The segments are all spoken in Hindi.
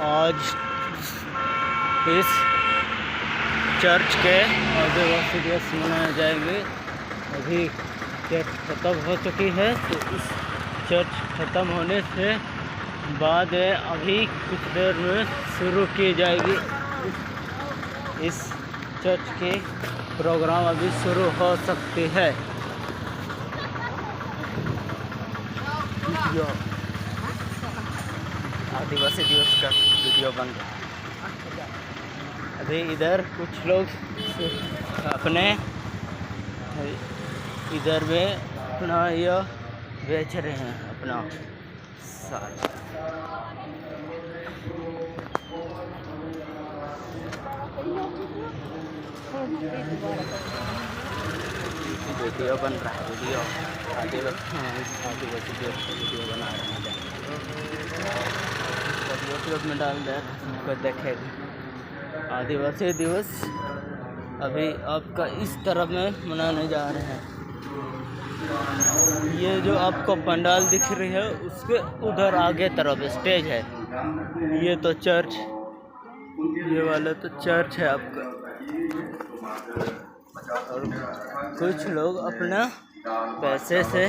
आज इस चर्च के आदिवासी दिवस मनाए जाएंगे। अभी चर्च ख़त्म हो चुकी है, तो इस चर्च ख़त्म होने से बाद अभी कुछ देर में शुरू की जाएगी। इस चर्च की प्रोग्राम अभी शुरू हो सकती है। आदिवासी दिवस का वीडियो बन रहा है। अभी इधर कुछ लोग अपने इधर में अपना यह बेच रहे हैं अपना साल। वीडियो बन रहा है, वीडियो आदिवासी दिवस का वीडियो बना रहे हैं, यूट्यूब में डाल दे सबको देखेगा। आदिवासी दिवस अभी आपका इस तरफ में मनाने जा रहे हैं। ये जो आपको पंडाल दिख रही है उसके उधर आगे तरफ स्टेज है। ये तो चर्च, ये वाला तो चर्च है आपका। और कुछ लोग अपना पैसे से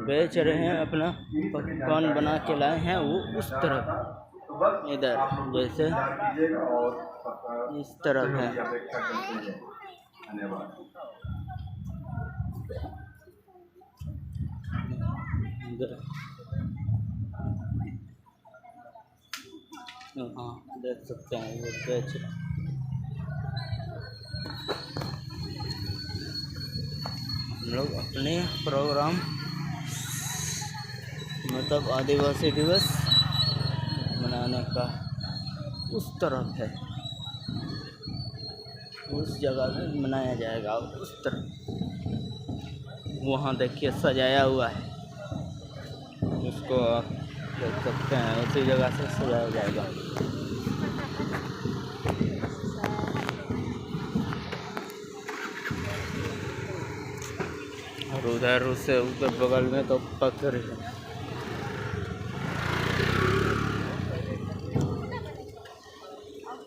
बेच रहे हैं, अपना पकवान बना के लाए हैं। वो उस तरफ इधर जैसे इस तरफ है। हाँ, देख सकते हैं वो बेच रहे हैं। हम लोग अपने प्रोग्राम मतलब आदिवासी दिवस मनाने का उस तरफ है, उस जगह में मनाया जाएगा। उस तरफ वहाँ देखिए सजाया हुआ है, उसको आप देख सकते हैं। उसी जगह से सजाया जाएगा। और उधर उससे उधर बगल में तो पत्थर है।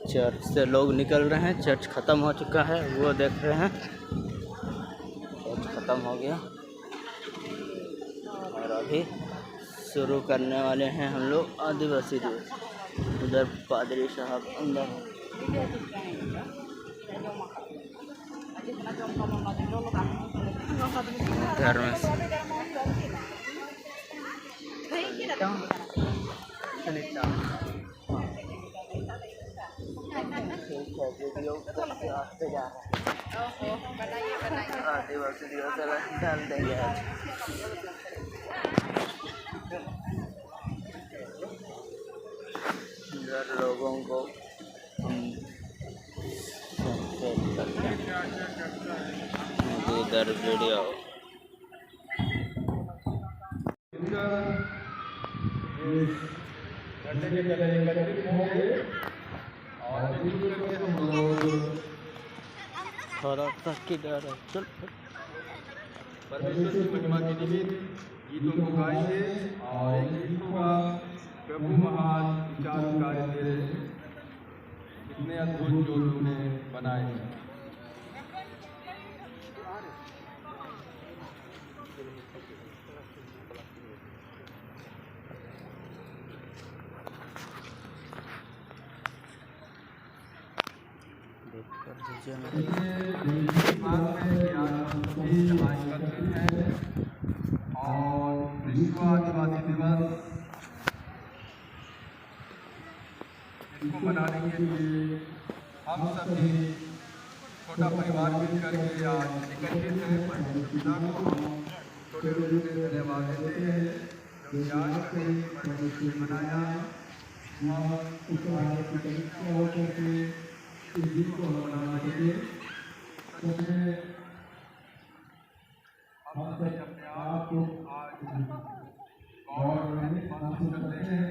चर्च से लोग निकल रहे हैं, चर्च ख़त्म हो चुका है, वो देख रहे हैं। चर्च ख़त्म हो गया और अभी शुरू करने वाले हैं हम लोग आदिवासी दिवस। उधर पादरी साहब अंदर घर में आते जा रहे हैं। आदिवासी दिवस डाल देंगे आज। इधर लोगों को इधर वीडियो थोड़ा तक की डर है। चल परमेश्वर की महिमा के निमित्त गीतों को गाएंगे और एक गीत होगा प्रभु महान विचार कार्य तेरे, कितने अद्भुत जो तूने बनाए हैं। और विश्व आदिवासी दिवस इसको मनाने के लिए हम सभी छोटा परिवार मिलकर के आज एकत्रित हैं। परमेश्वर पिता को हम छोटे रूप में धन्यवाद देते हैं जो आज कहीं परमेश्वर ने मनाया। हम उस आगे की तरीका हो करके इस दिन को हम मना सके। हम सभी अपने आप को आज और महसूस करते हैं।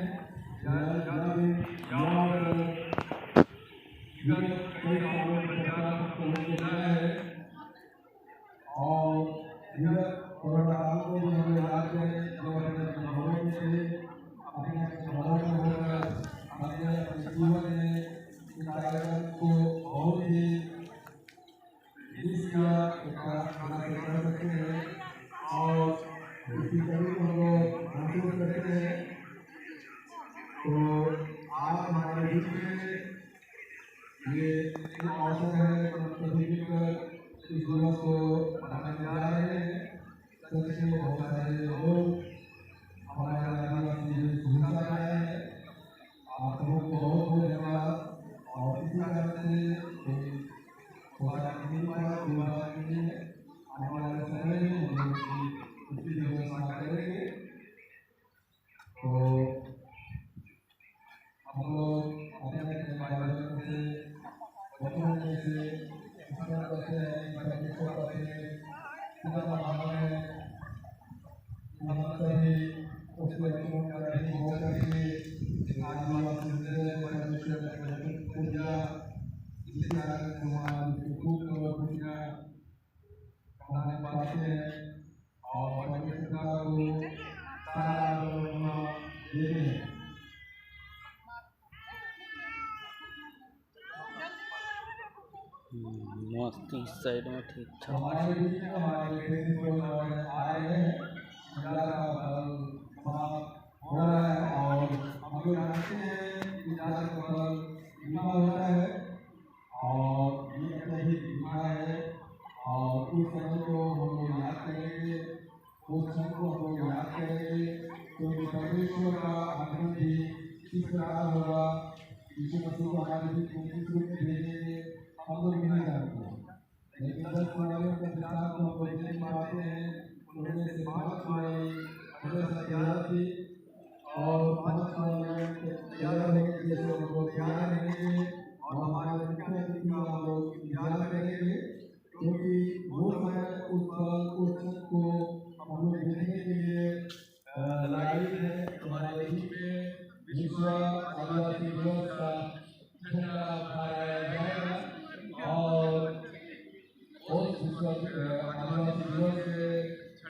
कई सालों में प्रचार हमको मिला है और कोरोना काल को भी हमें याद करें जो अपने भवन से अपने भवन में होकर हम लोग अपने अपने भाई बहनों से बच्चों में से स्मरण करते हैं कि परमेश्वर का प्रेम कितना महान है कि हम सभी उसके वचनों का अधीन होकर के आदिवासी हृदय परमेश्वर के वचन को दिया। इसी कारण हमारी दुख और खुशियाँ मनाने पाते हैं और परमेश्वर को सारा महिमा देते हैं। मस्त इस साइड में ठीक ठाक। हमारे बीच में हमारे फेसबुक पर आ रहे हैं, पूजा का फल समाप्त हो रहा है और हम लोग जानते हैं कि पूजा का फल मीठा होता है और ये अत्यधिक मीठा है और उस समय को हम लोग याद करेंगे, उस क्षण को हम लोग याद करेंगे क्योंकि परमेश्वर का आगमन भी इस प्रकार होगा। यीशु मसीह को हमारे बीच में किस रूप में भेजेंगे हम लोग नहीं जानते, लेकिन 10 कुमारियों के विचार को हम लोग देख पाते हैं। उनमें से 5 कुमारी हमेशा तैयार थी और 5 कुमारियों के तैयार होने के लिए हम लोग तैयार रहेंगे और हमारे मुख्य अतिथि का हम लोग इंतजार करेंगे क्योंकि वो समय उस पल उस क्षण को हम लोग देखने के लिए लाइव है। हमारे बीच में विश्व आदिवासी दिवस का झंडा फहराया जाएगा और उस विश्व आदिवासी दिवस के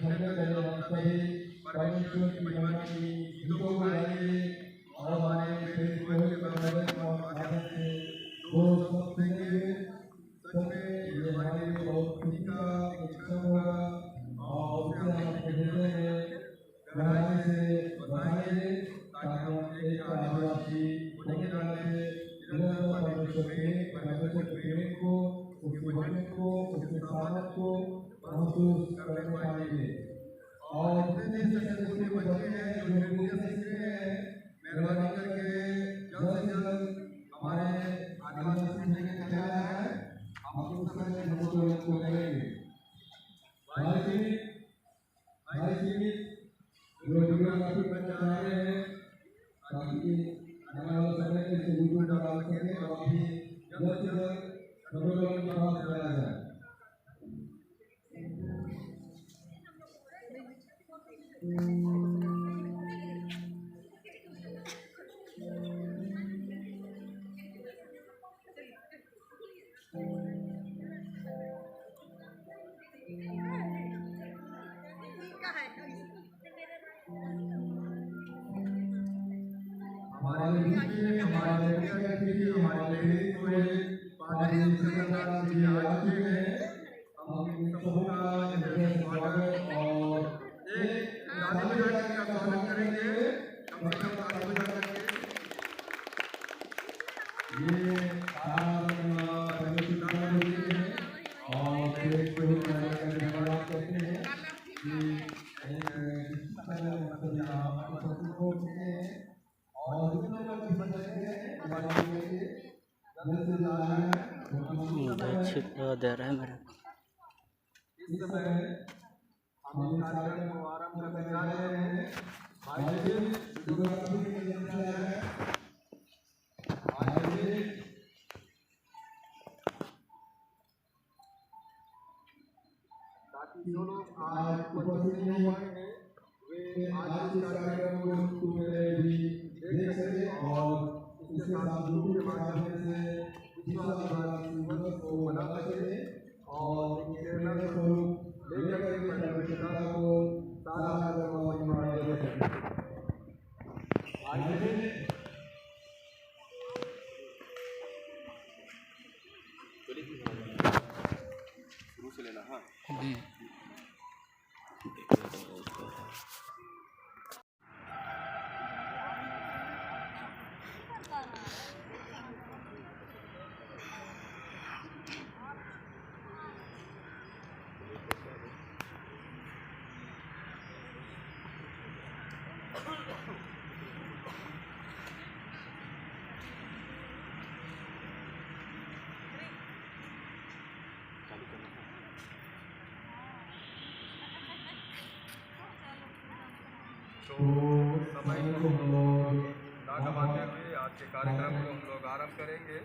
झंडे तले हम सभी परमेश्वर की महिमा की गीतों को गाएंगे और हमारे फेसबुक के माध्यम से वो सब सुनेंगे। सच में ये हमारे लिए बहुत खुशी का एक क्षण होगा और उसे हम अपने हृदय में गहराई से बसाएंगे ताकि हम एक आदिवासी होने के नाते निरंतर परमेश्वर के प्रेम को, उसके वचन को, उसके सामर्थ को महसूस करने पाएंगे। और जितने भी उसके बच्चे हैं जो हिंदी सीखते हैं, मेहरबानी करके जल्द से जल्द हमारे आदिवासी सीखने के तैयार है, हम लोग उसमें को करेंगे। भाई सीमित जो वीडियोग्राफी करने जा रहे हैं ताकि आने वाले समय में इसे वीडियो डाल सकें और अभी जल्द से जल्द सभी लोगों के पास लाया जाए। हमारे बीच में हमारे अतिथि हमारे हुए पादरी सेक्रेटरी जी आ चुके हैं। हम सबका हृदय से स्वागत और एक ताली बजा के आपका स्वागत करेंगे। कम से कम ताली बजा करके ये और धन्यवाद करते हैं कि और जितने लोग इस बच्चे हैं छिपा दे रहा है मेरे को। इस समय हम इस कार्यक्रम को आरंभ करने जा रहे हैं। भाई जी वीडियोग्राफी के लिए तैयार है। भाई जी ताकि जो लोग आज उपस्थित नहीं होंगे वे आज इस कार्यक्रम को यूट्यूब में भी देख सके और इसके साथ यूट्यूब के माध्यम से विश्व आदिवासी दिवस को मना सके और प्रेरणा स्वरूप लेकर के परमेश्वर को सारा महिमा दे सके। शुरू से लेना। हाँ तो समय को हम लोग ना गवाते हुए आज के कार्यक्रम को हम लोग आरंभ करेंगे।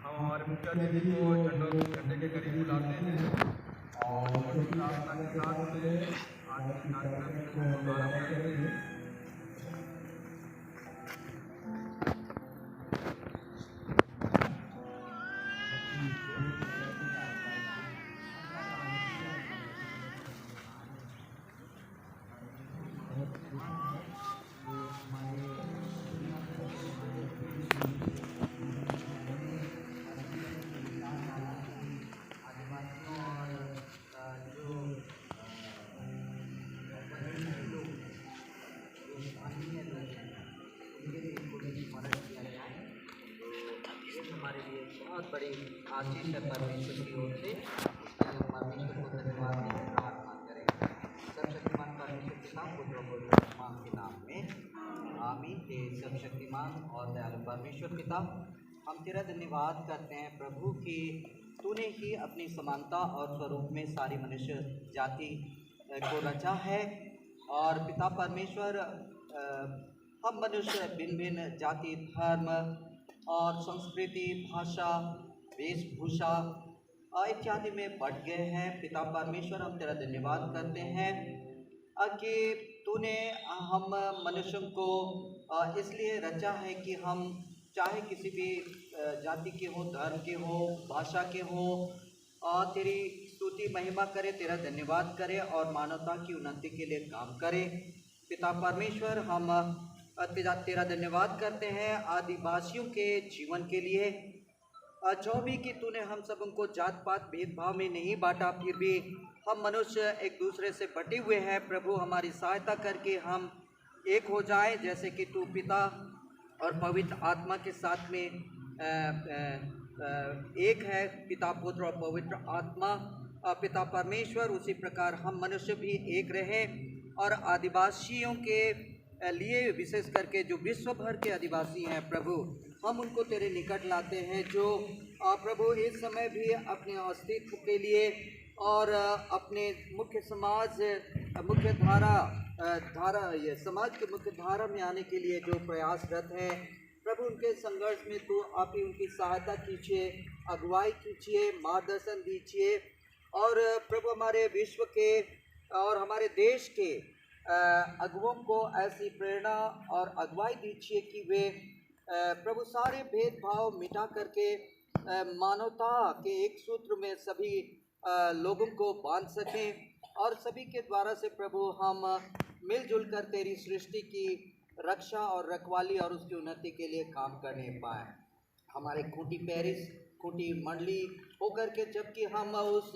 हम हमारे मुख्य अतिथि को झंडे के करीब बुलाते हैं और छोटी प्रार्थना के साथ में आज के कार्यक्रम को हम लोग आरंभ करेंगे। हमारे लिए बहुत बड़ी आशीष है परमेश्वर की ओर से। इसके लिए परमेश्वर को धन्यवाद देकर प्रार्थना करें। सर्वशक्तिमान परमेश्वर पिता पुत्र और पवित्र आत्मा के नाम में आमीन। हे सर्वशक्तिमान और दयालु परमेश्वर पिता, हम तेरा धन्यवाद करते हैं प्रभु कि तूने ही अपनी समानता और स्वरूप में सारी मनुष्य जाति को रचा है। और पिता परमेश्वर, हम मनुष्य भिन्न भिन्न जाति, धर्म और संस्कृति, भाषा, वेशभूषा इत्यादि में बढ़ गए हैं। पिता परमेश्वर, हम तेरा धन्यवाद करते हैं कि तूने हम मनुष्यों को इसलिए रचा है कि हम चाहे किसी भी जाति के हो, धर्म के हो, भाषा के हो, तेरी स्तुति महिमा करे, तेरा धन्यवाद करे और मानवता की उन्नति के लिए काम करे। पिता परमेश्वर, हम तेरा धन्यवाद करते हैं आदिवासियों के जीवन के लिए, जो भी कि तूने हम सब उनको जात पात भेदभाव में नहीं बांटा, फिर भी हम मनुष्य एक दूसरे से बटे हुए हैं। प्रभु, हमारी सहायता करके हम एक हो जाएं, जैसे कि तू पिता और पवित्र आत्मा के साथ में एक है, पिता पुत्र और पवित्र आत्मा पिता परमेश्वर, उसी प्रकार हम मनुष्य भी एक रहें। और आदिवासियों के लिए विशेष करके जो विश्व भर के आदिवासी हैं प्रभु, हम उनको तेरे निकट लाते हैं, जो प्रभु इस समय भी अपने अस्तित्व के लिए और अपने मुख्य समाज मुख्य धारा ये समाज के मुख्य धारा में आने के लिए जो प्रयासरत हैं प्रभु, उनके संघर्ष में तो आप ही उनकी सहायता कीजिए, अगुवाई कीजिए, मार्गदर्शन दीजिए। और प्रभु, हमारे विश्व के और हमारे देश के अगुवों को ऐसी प्रेरणा और अगुवाई दीजिए कि वे प्रभु सारे भेदभाव मिटा करके मानवता के एक सूत्र में सभी लोगों को बांध सकें और सभी के द्वारा से प्रभु हम मिलजुल कर तेरी सृष्टि की रक्षा और रखवाली और उसकी उन्नति के लिए काम करने पाएँ। हमारे खूंटी पेरिस, खूंटी मंडली होकर के जबकि हम उस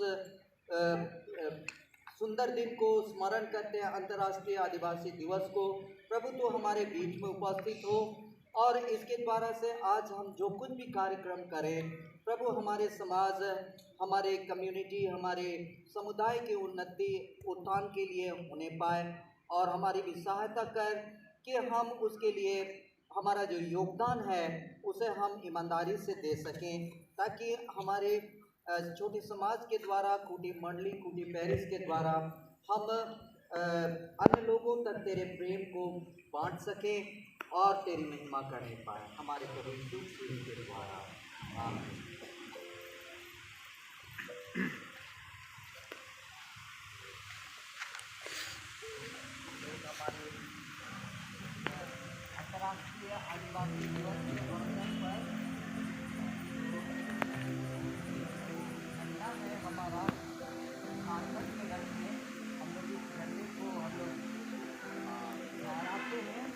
सुंदर दिन को स्मरण करते हैं, अंतर्राष्ट्रीय आदिवासी दिवस को, प्रभु तो हमारे बीच में उपस्थित हो और इसके द्वारा से आज हम जो कुछ भी कार्यक्रम करें प्रभु, हमारे समाज, हमारे कम्युनिटी, हमारे समुदाय की उन्नति उत्थान के लिए होने पाए और हमारी भी सहायता कर कि हम उसके लिए हमारा जो योगदान है उसे हम ईमानदारी से दे सकें, ताकि हमारे छोटे समाज के द्वारा, खूंटी मंडली, खूंटी पेरिस के द्वारा हम अन्य लोगों तक तेरे प्रेम को बांट सकें और तेरी महिमा करने पाए हमारे प्रभु यीशु मसीह के द्वारा। आमीन। अंतर्राष्ट्रीय आदिवासी दिवस के अवसर पर हमारा आंगन के घर में हम लोग इस झंडे को हम लोग लहराते हैं।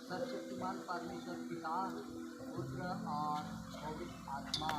सर्वशक्तिमान परमेश्वर पिता, पुत्र और पवित्र आत्मा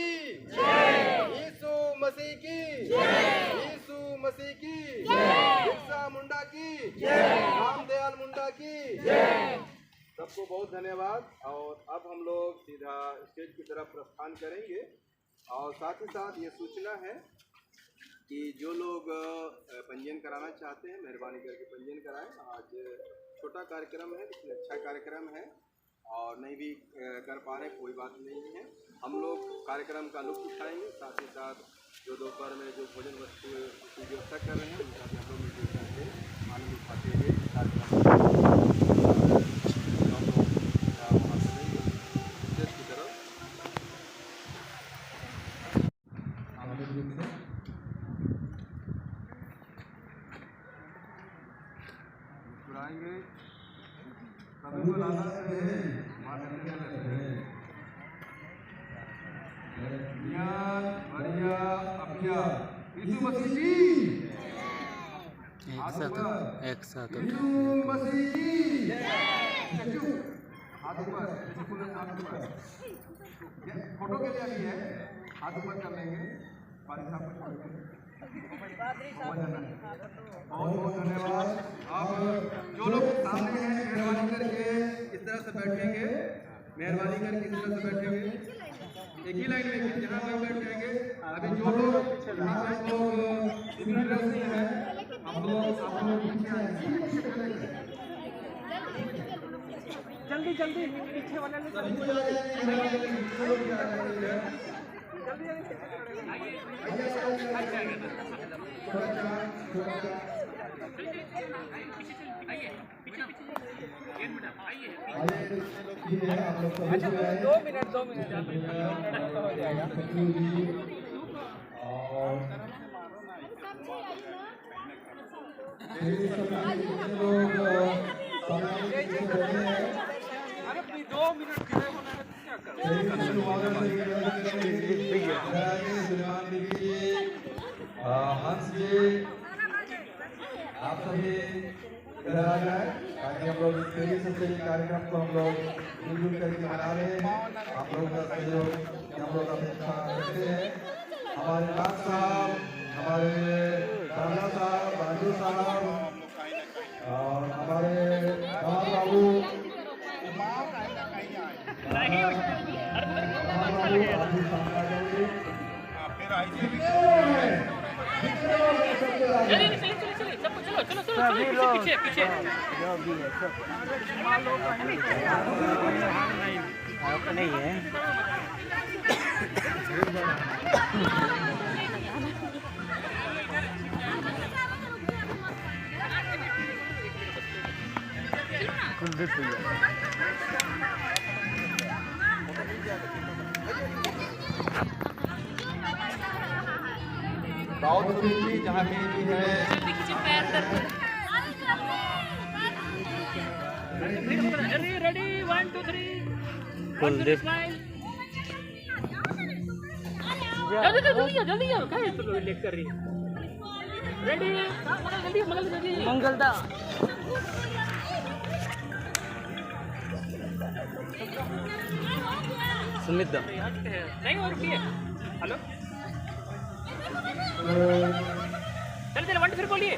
की यीशु मसीह की यीशु मसीह की बिरसा मुंडा की रामदयाल मुंडा की। सबको बहुत धन्यवाद। और अब हम लोग सीधा स्टेज की तरफ प्रस्थान करेंगे। और साथ ही साथ ये सूचना है कि जो लोग पंजीयन कराना चाहते हैं मेहरबानी करके पंजीयन कराएं। आज छोटा कार्यक्रम है लेकिन अच्छा कार्यक्रम है और नहीं भी कर पा रहे कोई बात नहीं है। हम लोग कार्यक्रम का लुत्फ उठाएंगे। साथ ही साथ जो दोपहर में जो भोजन वस्तु की व्यवस्था कर रहे हैं उनका भी हम लोग मिलजुल करके आनंद उठाते हुए कार्यक्रम वहाँ चलेंगे स्टेज की तरफ। मुस्कुराएंगे सभी को लाना से यीशु मसीह जी एक साथ यीशु मसीह जी हाथ ऊपर फोटो के लिए भी है। हाथ ऊपर कर लेंगे। बहुत बहुत धन्यवाद। अब जो लोग सामने हैं मेहरबानी करके इस तरह से बैठेंगे। मेहरबानी करके इस तरह से बैठेंगे एक ही लाइन में जहाँ लोग बैठ जाएंगे। अभी जो लोग सिविल ड्रेस में हैं हम लोग पीछे आएंगे। जल्दी जल्दी पीछे वाले लोग अच्छा 2 मिनट हो जाएगा। अरे 2 मिनट खड़े होना है क्या करो। हंस जी आप सभी इधर आ जाए ताकि हम लोग तेजी से कार्यक्रम को हम लोग मिलजुल करके मना रहे हैं। आप लोग का सहयोग हम लोग अपेक्षा करते हैं। हमारे नाथ साहब हमारे राजा साहब राजू साहब और हमारे राम बाबू सभी लोग पीछे जो भी है सब नहीं है। कुलदीप दाऊद जी जहाँ भी है रेडी 1 2 3 कुलदीप जल्दी क्या है तो लेट कर रही है। रेडी जल्दी मंगलदा सुमित नहीं और भी है। हेलो चल 1 फिर बोलिए।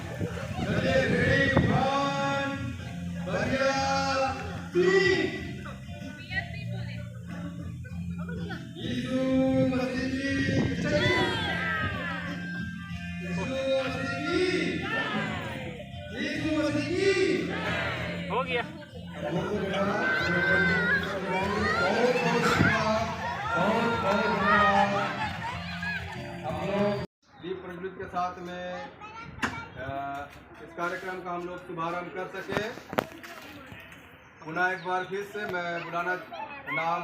हो गया। दीप प्रज्वलित के साथ में इस कार्यक्रम का हम लोग शुभारंभ कर सके। पुनः एक बार फिर से मैं बुलाना नाम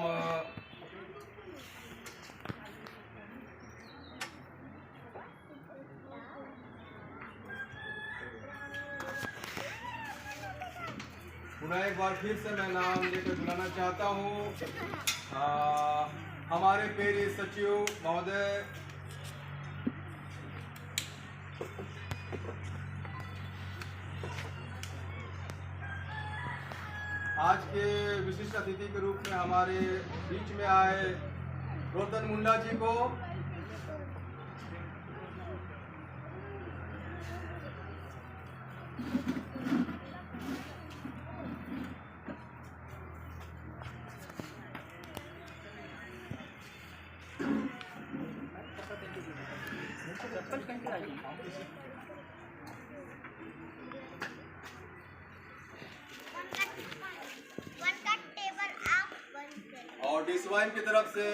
नाम लेकर बुलाना चाहता हूँ हमारे प्यारे सचिव महोदय आज के विशिष्ट अतिथि के रूप में हमारे बीच में आए गोवर्धन मुंडा जी को, और डिसवाइन की तरफ से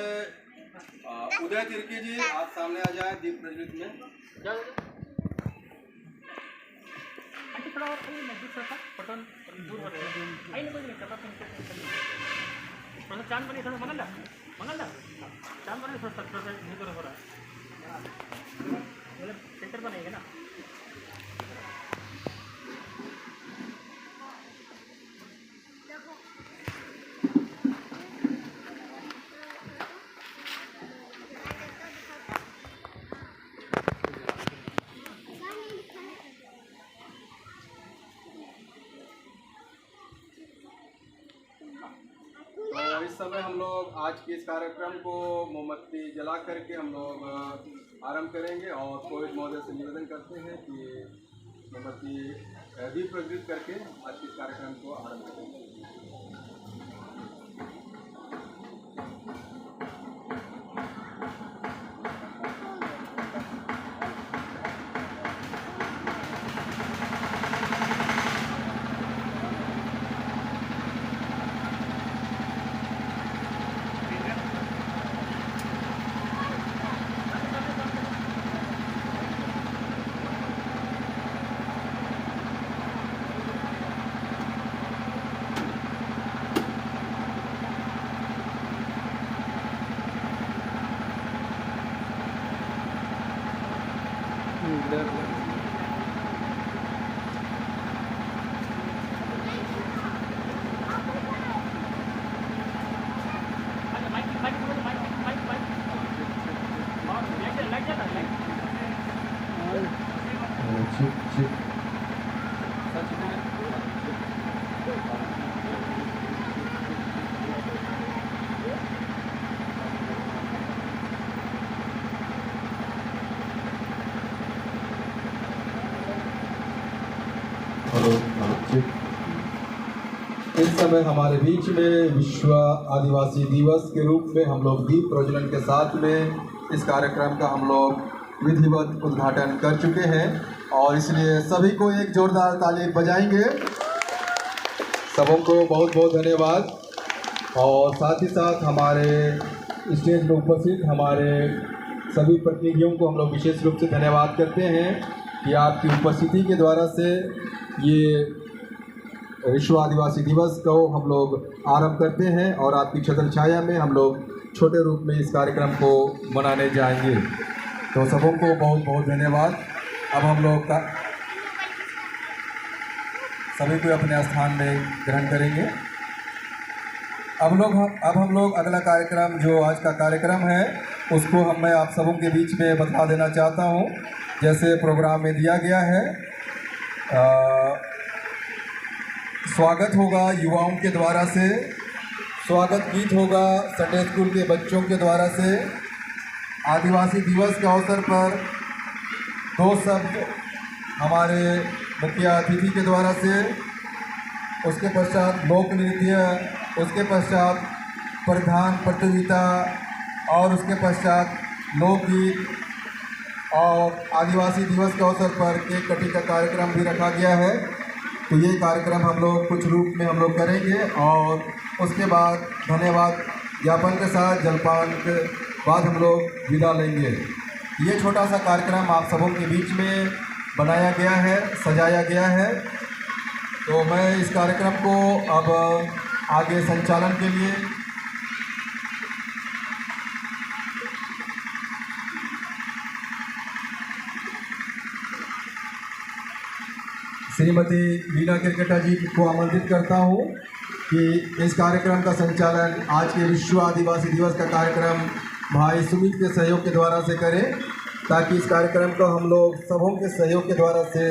उदय तिर्की जी, आप सामने आ जाएं दीप प्रज्वलित में। थोड़ा और नजदीक से पटन दूर हो रहा है आई नहीं कोई नहीं करता थोड़ा चांद बनी थोड़ा मंगल दा चांद बनी थोड़ा नहीं तो हो रहा है मतलब सेंटर बनेगा ना। तो इस समय हम लोग आज के इस कार्यक्रम को मोमबत्ती जला करके हम लोग आरंभ करेंगे और कोविड महोदय से निवेदन करते हैं कि मोमबत्ती दीप प्रज्वलित करके आज के इस कार्यक्रम को आरंभ करेंगे। इस समय हमारे बीच में विश्व आदिवासी दिवस के रूप में हम लोग दीप प्रज्वलन के साथ में इस कार्यक्रम का हम लोग विधिवत उद्घाटन कर चुके हैं और इसलिए सभी को एक जोरदार ताली बजाएंगे। सबों को बहुत बहुत धन्यवाद और साथ ही साथ हमारे स्टेज पर उपस्थित हमारे सभी प्रतिनिधियों को हम लोग विशेष रूप से धन्यवाद करते हैं कि आपकी उपस्थिति के द्वारा से ये विश्व आदिवासी दिवस को हम लोग आरंभ करते हैं और आपकी छत्र छाया में हम लोग छोटे रूप में इस कार्यक्रम को मनाने जाएंगे। तो सबों को बहुत बहुत धन्यवाद। अब हम लोग सभी को अपने स्थान में ग्रहण करेंगे। अब हम लोग अगला कार्यक्रम जो आज का कार्यक्रम है उसको मैं आप सबों के बीच में बता देना चाहता हूँ। जैसे प्रोग्राम में दिया गया है, स्वागत होगा युवाओं के द्वारा से, स्वागत गीत होगा संडे स्कूल के बच्चों के द्वारा से, आदिवासी दिवस के अवसर पर 2 शब्द हमारे मुख्य अतिथि के द्वारा से, उसके पश्चात लोक नृत्य, उसके पश्चात प्रधान प्रतियोगिता और उसके पश्चात लोकगीत और आदिवासी दिवस के अवसर पर केक कटिंग का कार्यक्रम भी रखा गया है। तो ये कार्यक्रम हम लोग कुछ रूप में हम लोग करेंगे और उसके बाद धन्यवाद ज्ञापन के साथ जलपान के बाद हम लोग विदा लेंगे। ये छोटा सा कार्यक्रम आप सबों के बीच में बनाया गया है, सजाया गया है। तो मैं इस कार्यक्रम को अब आगे संचालन के लिए श्रीमती वीणा किरकेटा जी को आमंत्रित करता हूँ कि इस कार्यक्रम का संचालन आज के विश्व आदिवासी दिवस का कार्यक्रम भाई सुमित के सहयोग के द्वारा से करें, ताकि इस कार्यक्रम को हम लोग सबों के सहयोग के द्वारा से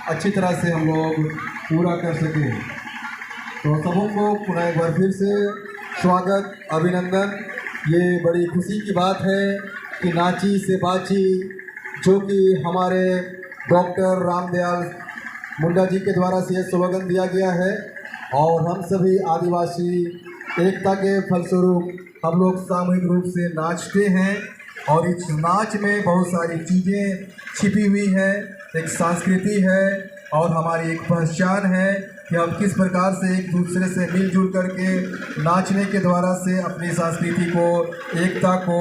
अच्छी तरह से हम लोग पूरा कर सकें। तो सबों को पुनः एक बार फिर से स्वागत, अभिनंदन ये बड़ी खुशी की बात है कि नाची से बाची, जो कि हमारे डॉक्टर रामदयाल मुंडा जी के द्वारा से यह स्लोगन दिया गया है, और हम सभी आदिवासी एकता के फलस्वरूप हम लोग सामूहिक रूप से नाचते हैं। और इस नाच में बहुत सारी चीज़ें छिपी हुई हैं, एक संस्कृति है और हमारी एक पहचान है कि हम किस प्रकार से एक दूसरे से मिलजुल करके नाचने के द्वारा से अपनी संस्कृति को, एकता को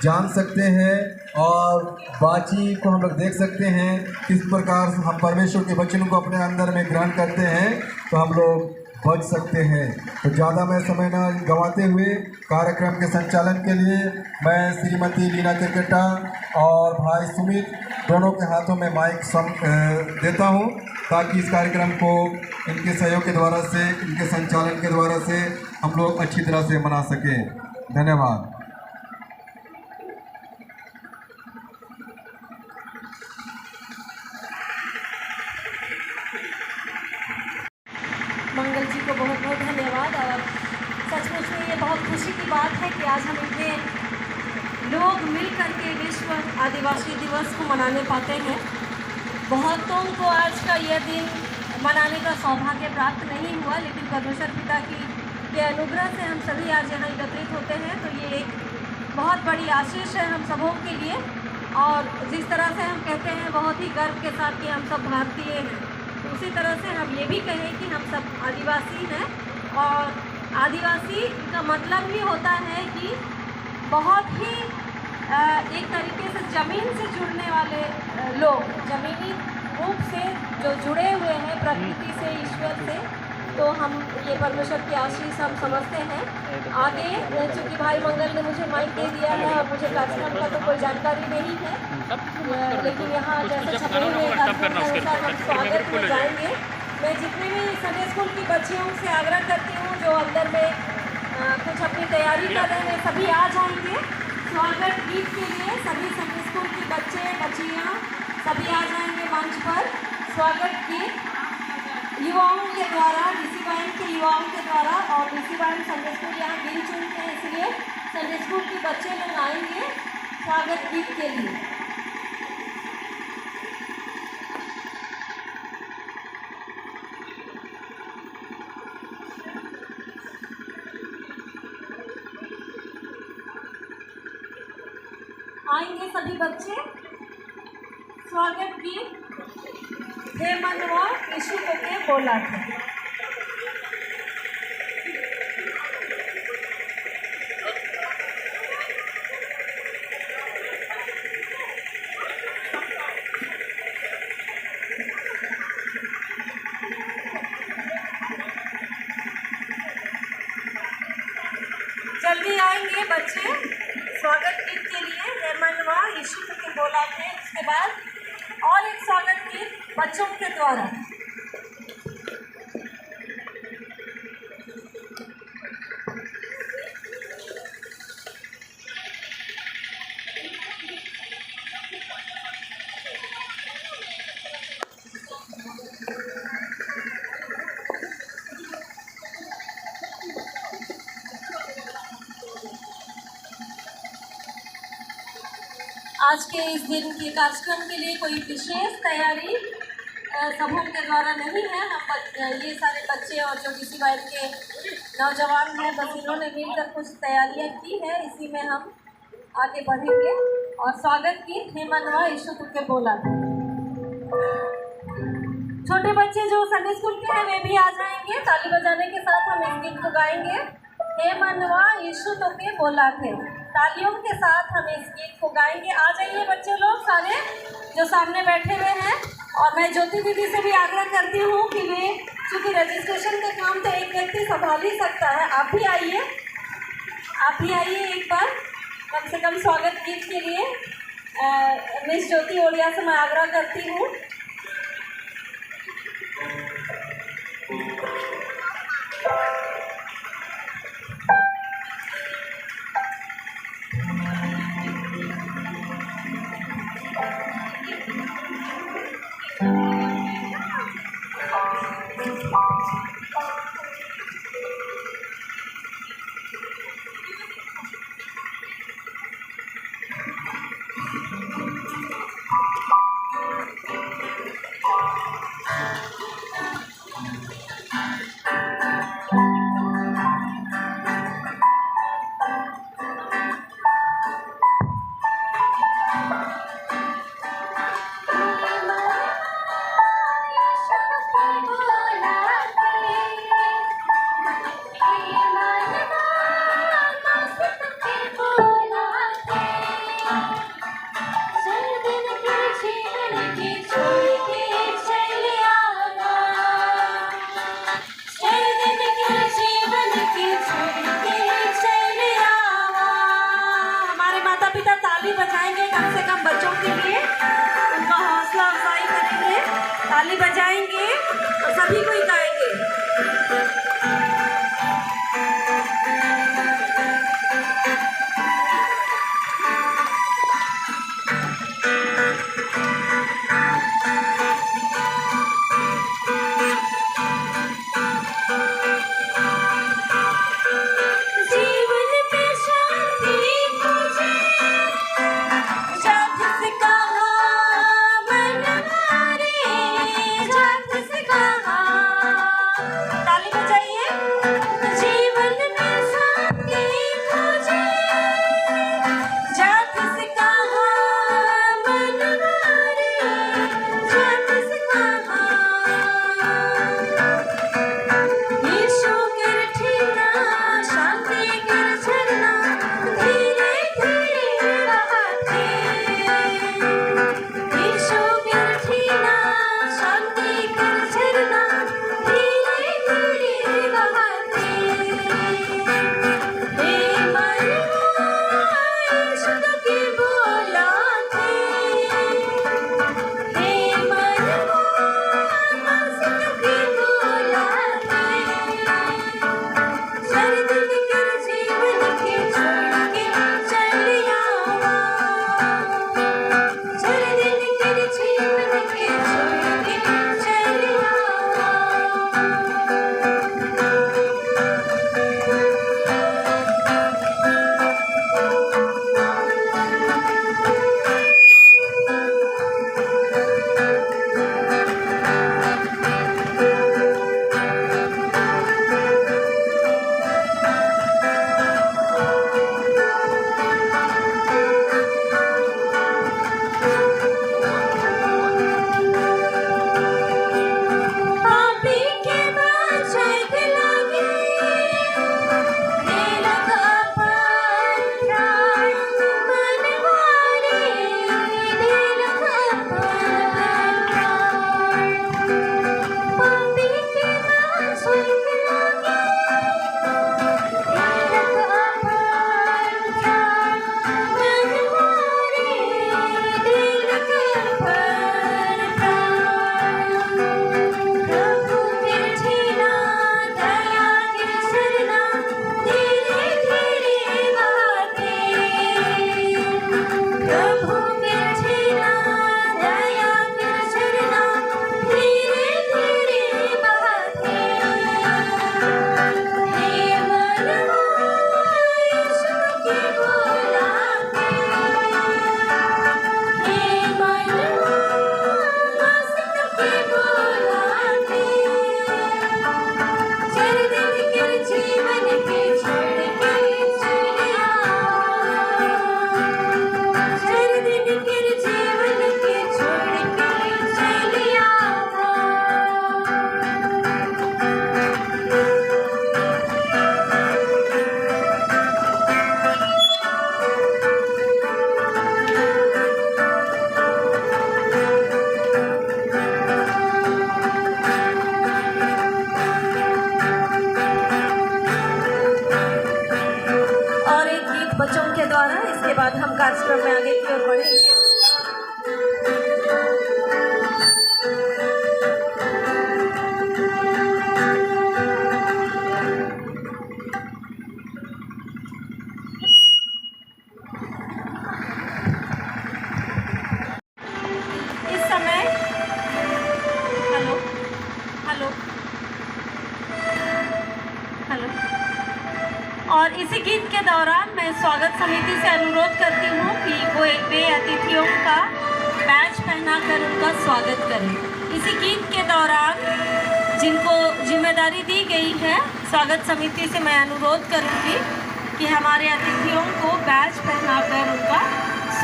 जान सकते हैं। और बाची को हम लोग देख सकते हैं किस प्रकार हम परमेश्वर के वचन को अपने अंदर में ग्रहण करते हैं तो हम लोग बच सकते हैं। तो ज़्यादा मैं समय न गंवाते हुए कार्यक्रम के संचालन के लिए मैं श्रीमती लीना केरकेटा और भाई सुमित दोनों के हाथों में माइक देता हूं, ताकि इस कार्यक्रम को इनके सहयोग के द्वारा से, इनके संचालन के द्वारा से हम लोग अच्छी तरह से मना सकें। धन्यवाद। मंगल जी को बहुत बहुत धन्यवाद। और सचमुच में ये बहुत खुशी की बात है कि आज हम इतने लोग मिल करके विश्व आदिवासी दिवस को मनाने पाते हैं। बहुतों को आज का यह दिन मनाने का सौभाग्य प्राप्त नहीं हुआ, लेकिन परमेश्वर पिता के अनुग्रह से हम सभी आज यहाँ एकत्रित होते हैं, तो ये एक बहुत बड़ी आशीष है हम सबों के लिए। और जिस तरह से हम कहते हैं बहुत ही गर्व के साथ कि हम सब भारतीय हैं, उसी तरह से हम ये भी कहें कि हम सब आदिवासी हैं। और आदिवासी का मतलब ही होता है कि बहुत ही एक तरीके से ज़मीन से जुड़ने वाले लोग, ज़मीनी रूप से जो जुड़े हुए हैं प्रकृति से, ईश्वर से। तो हम ये परमेश्वर की आशीष हम समझते हैं। आगे चूँकि भाई मंगल ने मुझे माइक दे दिया है और मुझे कार्यक्रम का तो कोई जानकारी नहीं है, लेकिन यहाँ जैसे छपे हुए कार्यक्रम के अनुसार हम स्वागत में जाएंगे। मैं जितने भी संडे स्कूल की बच्चियों से आग्रह करती हूँ जो अंदर में कुछ अपनी तैयारी कर रहे हैं, सभी आ जाएंगे स्वागत गीत के लिए। सभी संडे स्कूल की बच्चे बच्चियाँ सभी आ जाएंगे मंच पर। स्वागत गीत युवाओं के द्वारा, डीसी के युवाओं के द्वारा, और डीसी संडे स्कूल यहाँ गिन चुनते हैं, इसलिए संडे स्कूल के बच्चे लोग आएंगे स्वागत गीत के लिए। आएंगे सभी बच्चे। स्वागत गीत हे मनवा यीशु के बोला था। जल्दी आएंगे बच्चे स्वागत गीत के लिए, हे मनवा यीशु के बोला थे। उसके बाद और एक स्वागत गीत बच्चों के द्वारा। आज के इस दिन के कार्यक्रम के लिए कोई विशेष तैयारी समूह के द्वारा नहीं है। हम ये सारे बच्चे और जो डीसी के नौजवान हैं, बस इन्होंने मिलकर कुछ तैयारियां की है, इसी में हम आगे बढ़ेंगे। और स्वागत गीत हे मनवा यीशु तुके बोला। छोटे बच्चे जो संडे स्कूल के हैं वे भी आ जाएंगे। ताली बजाने के साथ हम इस गीत को गाएंगे, हे मनवा यीशु तुके बोला थे। तालियों के साथ हम इस गीत को गाएंगे। आ जाइए बच्चे लोग सारे जो सामने बैठे हुए हैं। और मैं ज्योति दीदी से भी आग्रह करती हूँ कि वे, चूँकि रजिस्ट्रेशन का काम तो एक व्यक्ति संभाल ही सकता है, आप भी आइए एक बार कम से कम स्वागत गीत के लिए। मिस ज्योति ओडिया से मैं आग्रह करती हूँ। ताली बजाएंगे तो सभी कोई गाएंगे। कार्यक्रम में आगे की ओर बढ़ेंगे। इस समय हेलो हेलो हेलो और इसी गीत के दौरान मैं स्वागत समिति से अनुरोध करती हूँ कि वे अतिथियों का बैच पहनाकर उनका स्वागत करें। इसी गीत के दौरान जिनको जिम्मेदारी दी गई है स्वागत समिति से मैं अनुरोध करूँगी कि हमारे अतिथियों को बैच पहनाकर उनका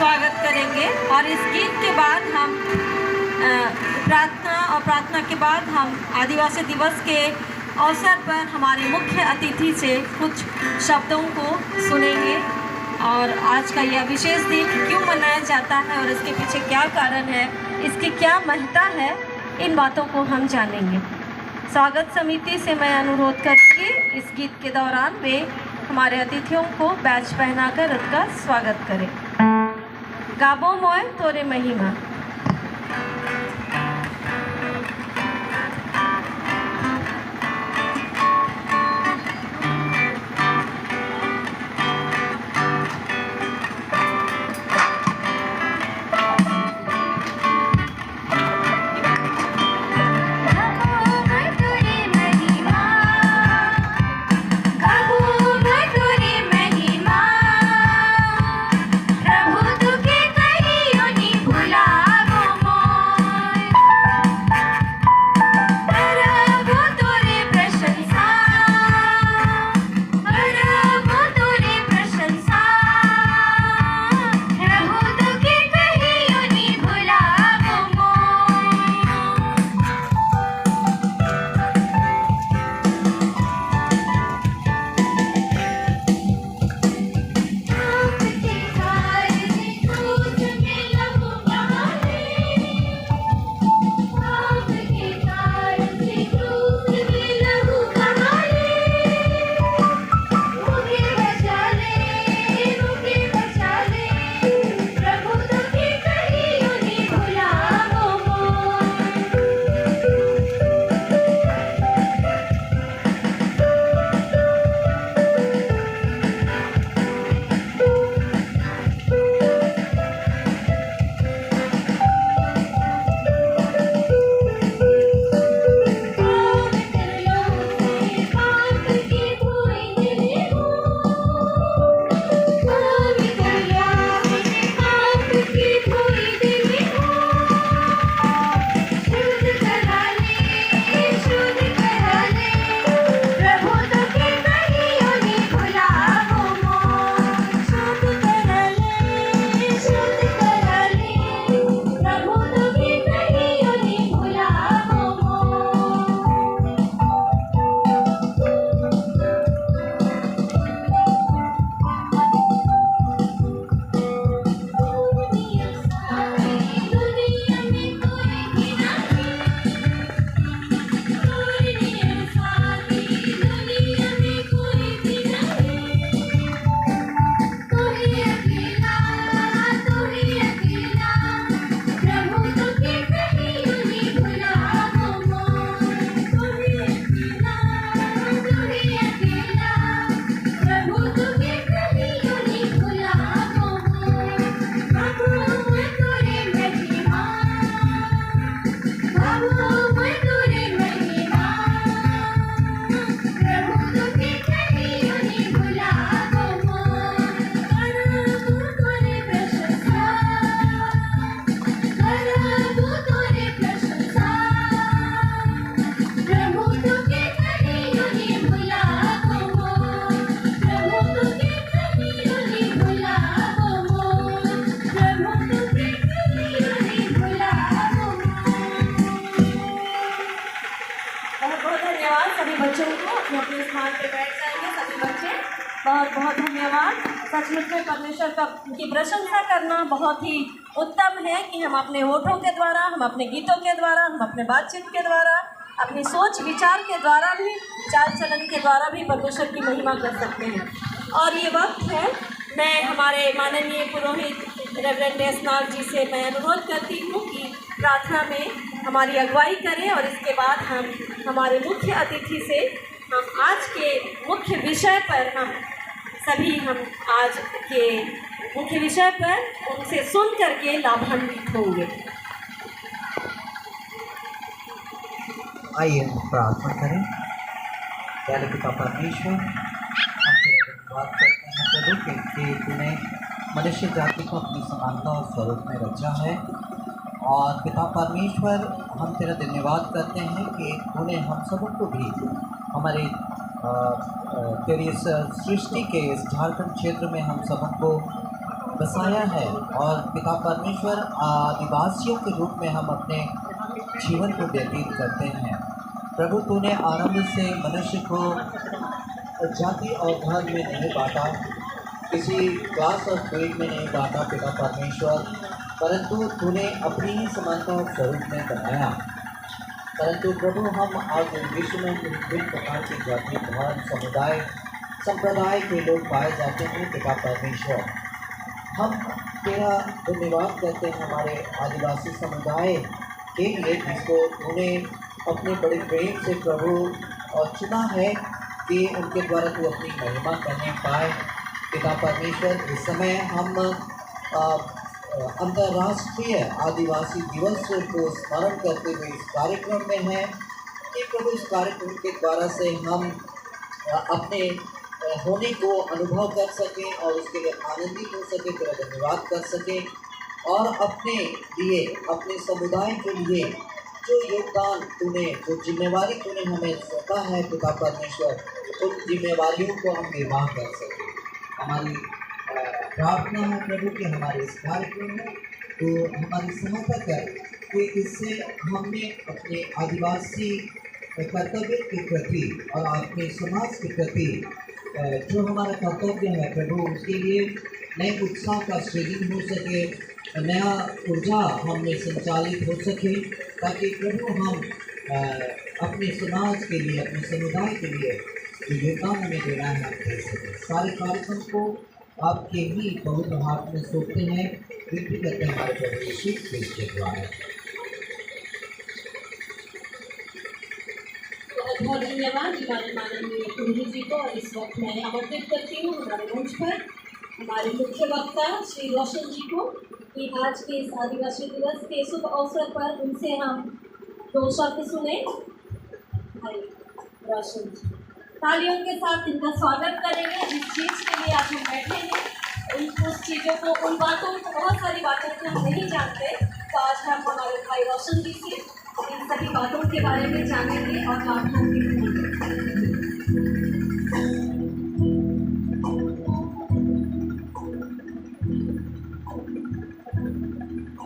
स्वागत करेंगे और इस गीत के बाद हम प्रार्थना के बाद हम आदिवासी दिवस के अवसर पर हमारे मुख्य अतिथि से कुछ शब्दों को सुनेंगे और आज का यह विशेष दिन क्यों मनाया जाता है और इसके पीछे क्या कारण है, इसकी क्या महत्ता है, इन बातों को हम जानेंगे। स्वागत समिति से मैं अनुरोध करके इस गीत के दौरान वे हमारे अतिथियों को बैच पहनाकर उनका स्वागत करें। गाबो मोय तोरे महिमा। अपने स्थान पे बैठ जाएंगे सभी बच्चे। बहुत बहुत धन्यवाद। सचमुच में परमेश्वर का की प्रशंसा करना बहुत ही उत्तम है कि हम अपने होठों के द्वारा, हम अपने गीतों के द्वारा, हम अपने बातचीत के द्वारा, अपनी सोच विचार के द्वारा भी, चाल चलन के द्वारा भी परमेश्वर की महिमा कर सकते हैं। और ये वक्त है, मैं हमारे माननीय पुरोहित रेवरेंड एसनाग जी से मैं अनुरोध करती हूँ कि प्रार्थना में हमारी अगुवाई करें और इसके बाद हम हमारे मुख्य अतिथि से हम आज के मुख्य विषय पर हम आज के मुख्य विषय पर उनसे सुन करके लाभान्वित होंगे। आइए प्रार्थना करें। प्यारे पिता परमेश्वर, हम तेरा धन्यवाद करते हैं प्रभु कि तूने मनुष्य जाति को अपनी समानता और स्वरूप में रचा है। और पिता परमेश्वर, हम तेरा धन्यवाद करते हैं कि तूने हम सबको भी हमारे तेरी इस सृष्टि के इस झारखंड क्षेत्र में हम सबको बसाया है और पिता परमेश्वर आदिवासियों के रूप में हम अपने जीवन को व्यतीत करते हैं। प्रभु तूने आरंभ से मनुष्य को जाति और धर्म में नहीं बांटा, किसी क्लास और ग्रेड में नहीं बांटा पिता परमेश्वर, परंतु तूने अपनी ही समानता और स्वरूप में बनाया। परंतु प्रभु हम आज विश्व में विभिन्न प्रकार की जाति धर्म समुदाय संप्रदाय के लोग पाए जाते हैं पिता परमेश्वर। हम तेरा धन्यवाद करते हैं हमारे आदिवासी समुदाय के लिए जिसको तूने अपने बड़े प्रेम से प्रभु और चुना है कि उनके द्वारा तू अपनी महिमा करने पाए पिता परमेश्वर। इस समय हम अंतर्राष्ट्रीय आदिवासी दिवस को स्मरण करते हुए इस कार्यक्रम में हैं कि प्रभु इस कार्यक्रम के द्वारा से हम अपने होने को अनुभव कर सकें और उसके लिए आनंदित हो सके, तेरा धन्यवाद कर सकें और अपने लिए अपने समुदाय के लिए जो योगदान तूने जो जिम्मेवारी तूने हमें सौंपा है पिता परमेश्वर, उन जिम्मेवारियों को हम निर्वाह कर सकें। हमारी प्रार्थना है प्रभु कि हमारे इस कार्यक्रम में तो हमारी सहायता कर कि इससे हमने अपने आदिवासी कर्तव्य के प्रति और अपने समाज के प्रति जो हमारा कर्तव्य है प्रभु उसके लिए नए उत्साह का सृजन हो सके, नया ऊर्जा हमें संचालित हो सके, ताकि प्रभु हम अपने समाज के लिए अपने समुदाय के लिए जो योगदान हमें देना है हम दे सकें। सारे कार्यक्रम को आपके ही पवित्र हाथ में सौंपते हैं, विनती करते हैं हमारे प्रभु यीशु क्रिस्त के द्वारा। बहुत धन्यवाद हमारे माननीय कुंजी जी को। और इस वक्त मैं आमंत्रित करती हूँ हमारे मंच पर हमारे मुख्य वक्ता श्री रोशन जी को कि आज के इस आदिवासी दिवस के शुभ अवसर पर उनसे हम 2 शब्द सुने। भाई रोशन जी, तालियों के साथ इनका स्वागत करेंगे। जिस चीज़ के लिए आज हम बैठे हैं उस चीज़ों को, उन बातों को, बहुत सारी बातों को हम नहीं जानते, तो आज हम हमारे भाई रोशन जी से इन सभी बातों के बारे में जानेंगे और बात करेंगे।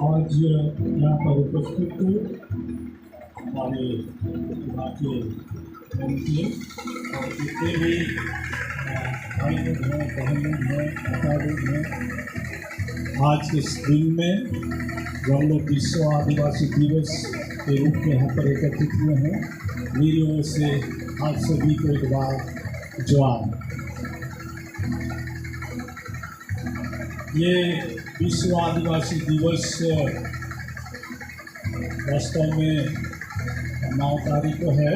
आज यहाँ पर उपस्थित हमारे इलाके के और जितने भी भाई लोग हैं, बहन लोग हैं, माता लोग हैं, आज के इस दिन में जो हम लोग विश्व आदिवासी दिवस के रूप में यहाँ पर एकत्रित हुए हैं, मेरी ओर से आप सभी को एक बार जवाब। ये विश्व आदिवासी दिवस वास्तव में 9 तारीख को है,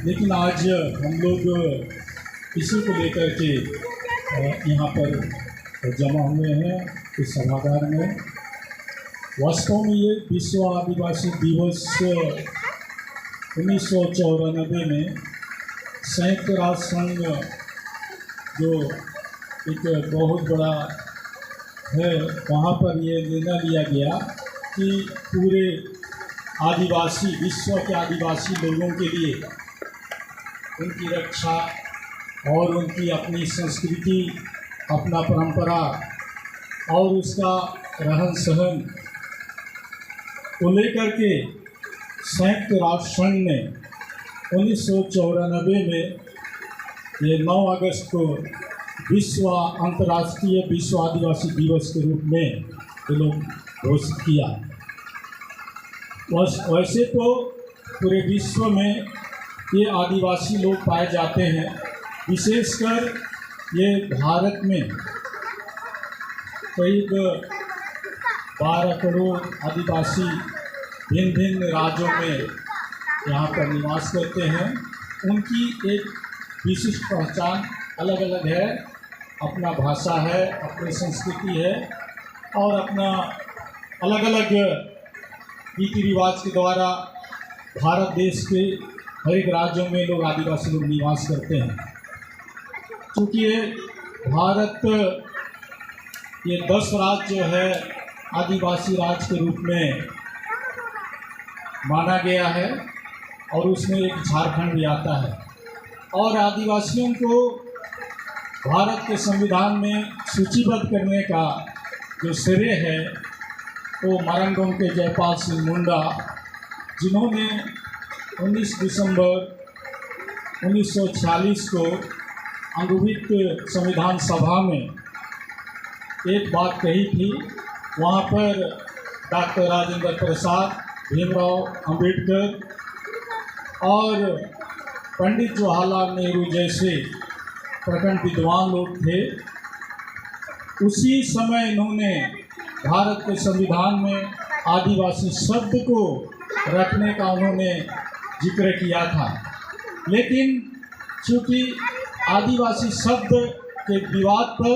लेकिन आज हम लोग इसी को लेकर के यहाँ पर जमा हुए हैं इस सभागार में। वास्तव में ये विश्व आदिवासी दिवस 1994 में संयुक्त राष्ट्र संघ जो एक बहुत बड़ा है, वहाँ पर ये निर्णय लिया गया कि पूरे आदिवासी विश्व के आदिवासी लोगों के लिए उनकी रक्षा और उनकी अपनी संस्कृति, अपना परंपरा और उसका रहन सहन को लेकर के संयुक्त राष्ट्र संघ ने 1994 में ये 9 अगस्त को अंतर्राष्ट्रीय विश्व आदिवासी दिवस के रूप में ये लोग घोषित किया। वैसे तो पूरे विश्व में ये आदिवासी लोग पाए जाते हैं, विशेषकर ये भारत में करीब 12 करोड़ आदिवासी भिन्न भिन्न राज्यों में यहाँ पर निवास करते हैं। उनकी एक विशिष्ट पहचान अलग अलग है, अपना भाषा है, अपनी संस्कृति है और अपना अलग अलग रीति रिवाज के द्वारा भारत देश के हर एक राज्यों में लोग आदिवासी लोग निवास करते हैं। क्योंकि ये भारत ये 10 राज्य जो है आदिवासी राज्य के रूप में माना गया है और उसमें एक झारखंड भी आता है। और आदिवासियों को भारत के संविधान में सूचीबद्ध करने का जो श्रेय है वो मरंगम के जयपाल सिंह मुंडा, जिन्होंने 19 दिसंबर 1946 को अंगीकृत संविधान सभा में एक बात कही थी। वहाँ पर डॉक्टर राजेंद्र प्रसाद, भीमराव अंबेडकर और पंडित जवाहरलाल नेहरू जैसे प्रखर विद्वान लोग थे। उसी समय इन्होंने भारत के संविधान में आदिवासी शब्द को रखने का उन्होंने जिक्र किया था, लेकिन चूँकि आदिवासी शब्द के विवाद पर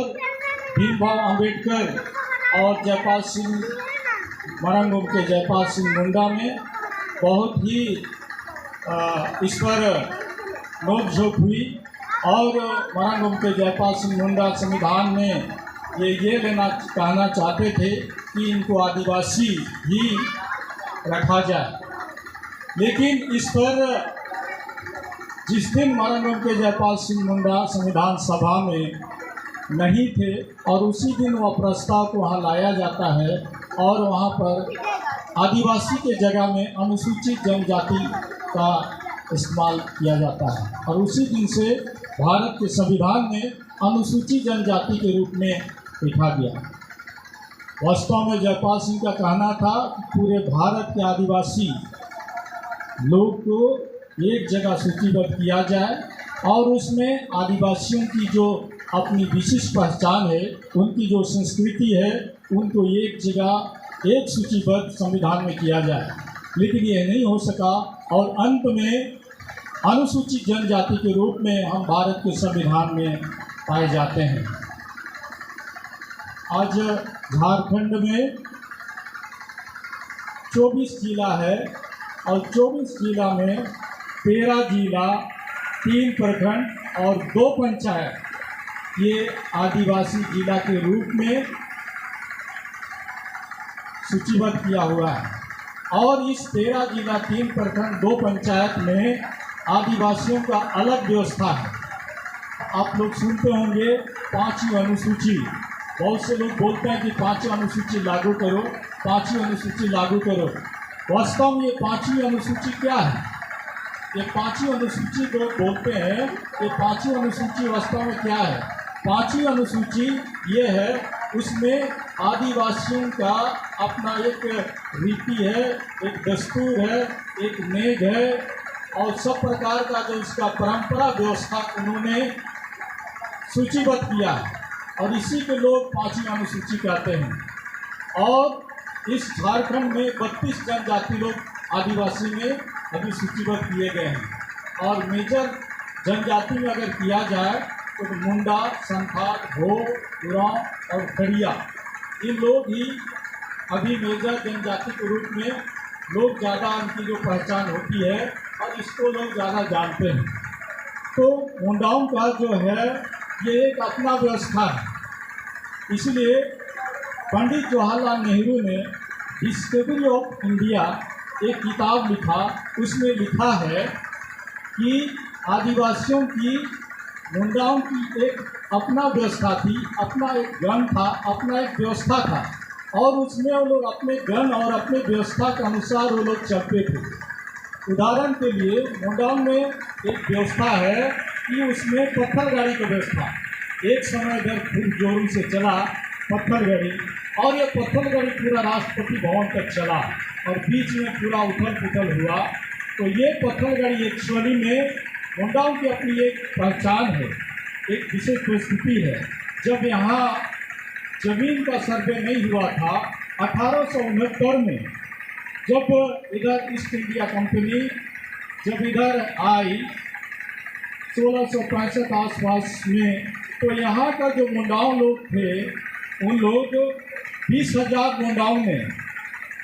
भीमराव अंबेडकर और जयपाल सिंह मरंगम के जयपाल सिंह मुंडा में बहुत ही इस पर नोकझोंक हुई और मरंगम के जयपाल सिंह मुंडा संविधान में ये कहना चाहते थे कि इनको आदिवासी ही रखा जाए। लेकिन इस पर जिस दिन मरंगम के जयपाल सिंह मुंडा संविधान सभा में नहीं थे और उसी दिन वह प्रस्ताव को वहाँ लाया जाता है और वहाँ पर आदिवासी के जगह में अनुसूचित जनजाति का इस्तेमाल किया जाता है और उसी दिन से भारत के संविधान में अनुसूचित जनजाति के रूप में लिखा गया। वास्तव में जयपाल सिंह का कहना था कि पूरे भारत के आदिवासी लोग को एक जगह सूचीबद्ध किया जाए और उसमें आदिवासियों की जो अपनी विशिष्ट पहचान है, उनकी जो संस्कृति है, उनको एक जगह एक सूचीबद्ध संविधान में किया जाए। लेकिन यह नहीं हो सका और अंत में अनुसूचित जनजाति के रूप में हम भारत के संविधान में पाए जाते हैं। आज झारखंड में 24 जिला है और 24 जिला में 13 जिला, 3 प्रखंड और 2 पंचायत ये आदिवासी जिला के रूप में सूचीबद्ध किया हुआ है और इस 13 जिला, 3 प्रखंड, 2 पंचायत में आदिवासियों का अलग व्यवस्था है। आप लोग सुनते होंगे 5वीं अनुसूची, बहुत से लोग बोलते हैं कि 5वीं अनुसूची लागू करो, 5वीं अनुसूची लागू करो। वास्तव में ये 5वीं अनुसूची क्या है? ये 5वीं अनुसूची जो बोलते हैं, ये 5वीं अनुसूची वास्तव में क्या है? 5वीं अनुसूची ये है, उसमें आदिवासियों का अपना एक रीति है, एक दस्तूर है, एक नेग है और सब प्रकार का जो इसका परंपरा व्यवस्था उन्होंने सूचीबद्ध किया है और इसी को लोग 5वीं अनुसूची कहते हैं। और इस झारखंड में 32 जनजाति लोग आदिवासी में अभी सूचीबद्ध किए गए हैं और मेजर जनजाति में अगर किया जाए तो मुंडा, संथाल, हो, उरांव और खड़िया, इन लोग ही अभी मेजर जनजाति के रूप में लोग ज़्यादा उनकी जो पहचान होती है और इसको लोग ज़्यादा जानते हैं। तो मुंडाओं का जो है ये एक अपना व्यवस्था है। इसलिए पंडित जवाहरलाल नेहरू ने डिस्कवरी ऑफ इंडिया एक किताब लिखा, उसमें लिखा है कि आदिवासियों की, मुंडाओं की एक अपना व्यवस्था थी, अपना एक गण था, अपना एक व्यवस्था था और उसमें वो लोग अपने गण और अपने व्यवस्था के अनुसार वो लोग चलते थे। उदाहरण के लिए मुंडाओं में एक व्यवस्था है कि उसमें पत्थर गाड़ी की व्यवस्था, एक समय इधर खूब जोरों से चला पत्थर गाड़ी और ये पत्थर गाड़ी पूरा राष्ट्रपति भवन तक चला और बीच में पूरा उथल पुथल हुआ। तो ये पत्थर गाड़ी एक्चुअली में मुंडाओं की अपनी एक पहचान है, एक विशेष परिस्थिति है। जब यहाँ जमीन का सर्वे नहीं हुआ था 1869 में, जब इधर ईस्ट इंडिया कंपनी जब इधर आई 1665 आसपास में, तो यहाँ का जो मुंडाओं लोग थे, उन लोग 20,000 मुंडाओं ने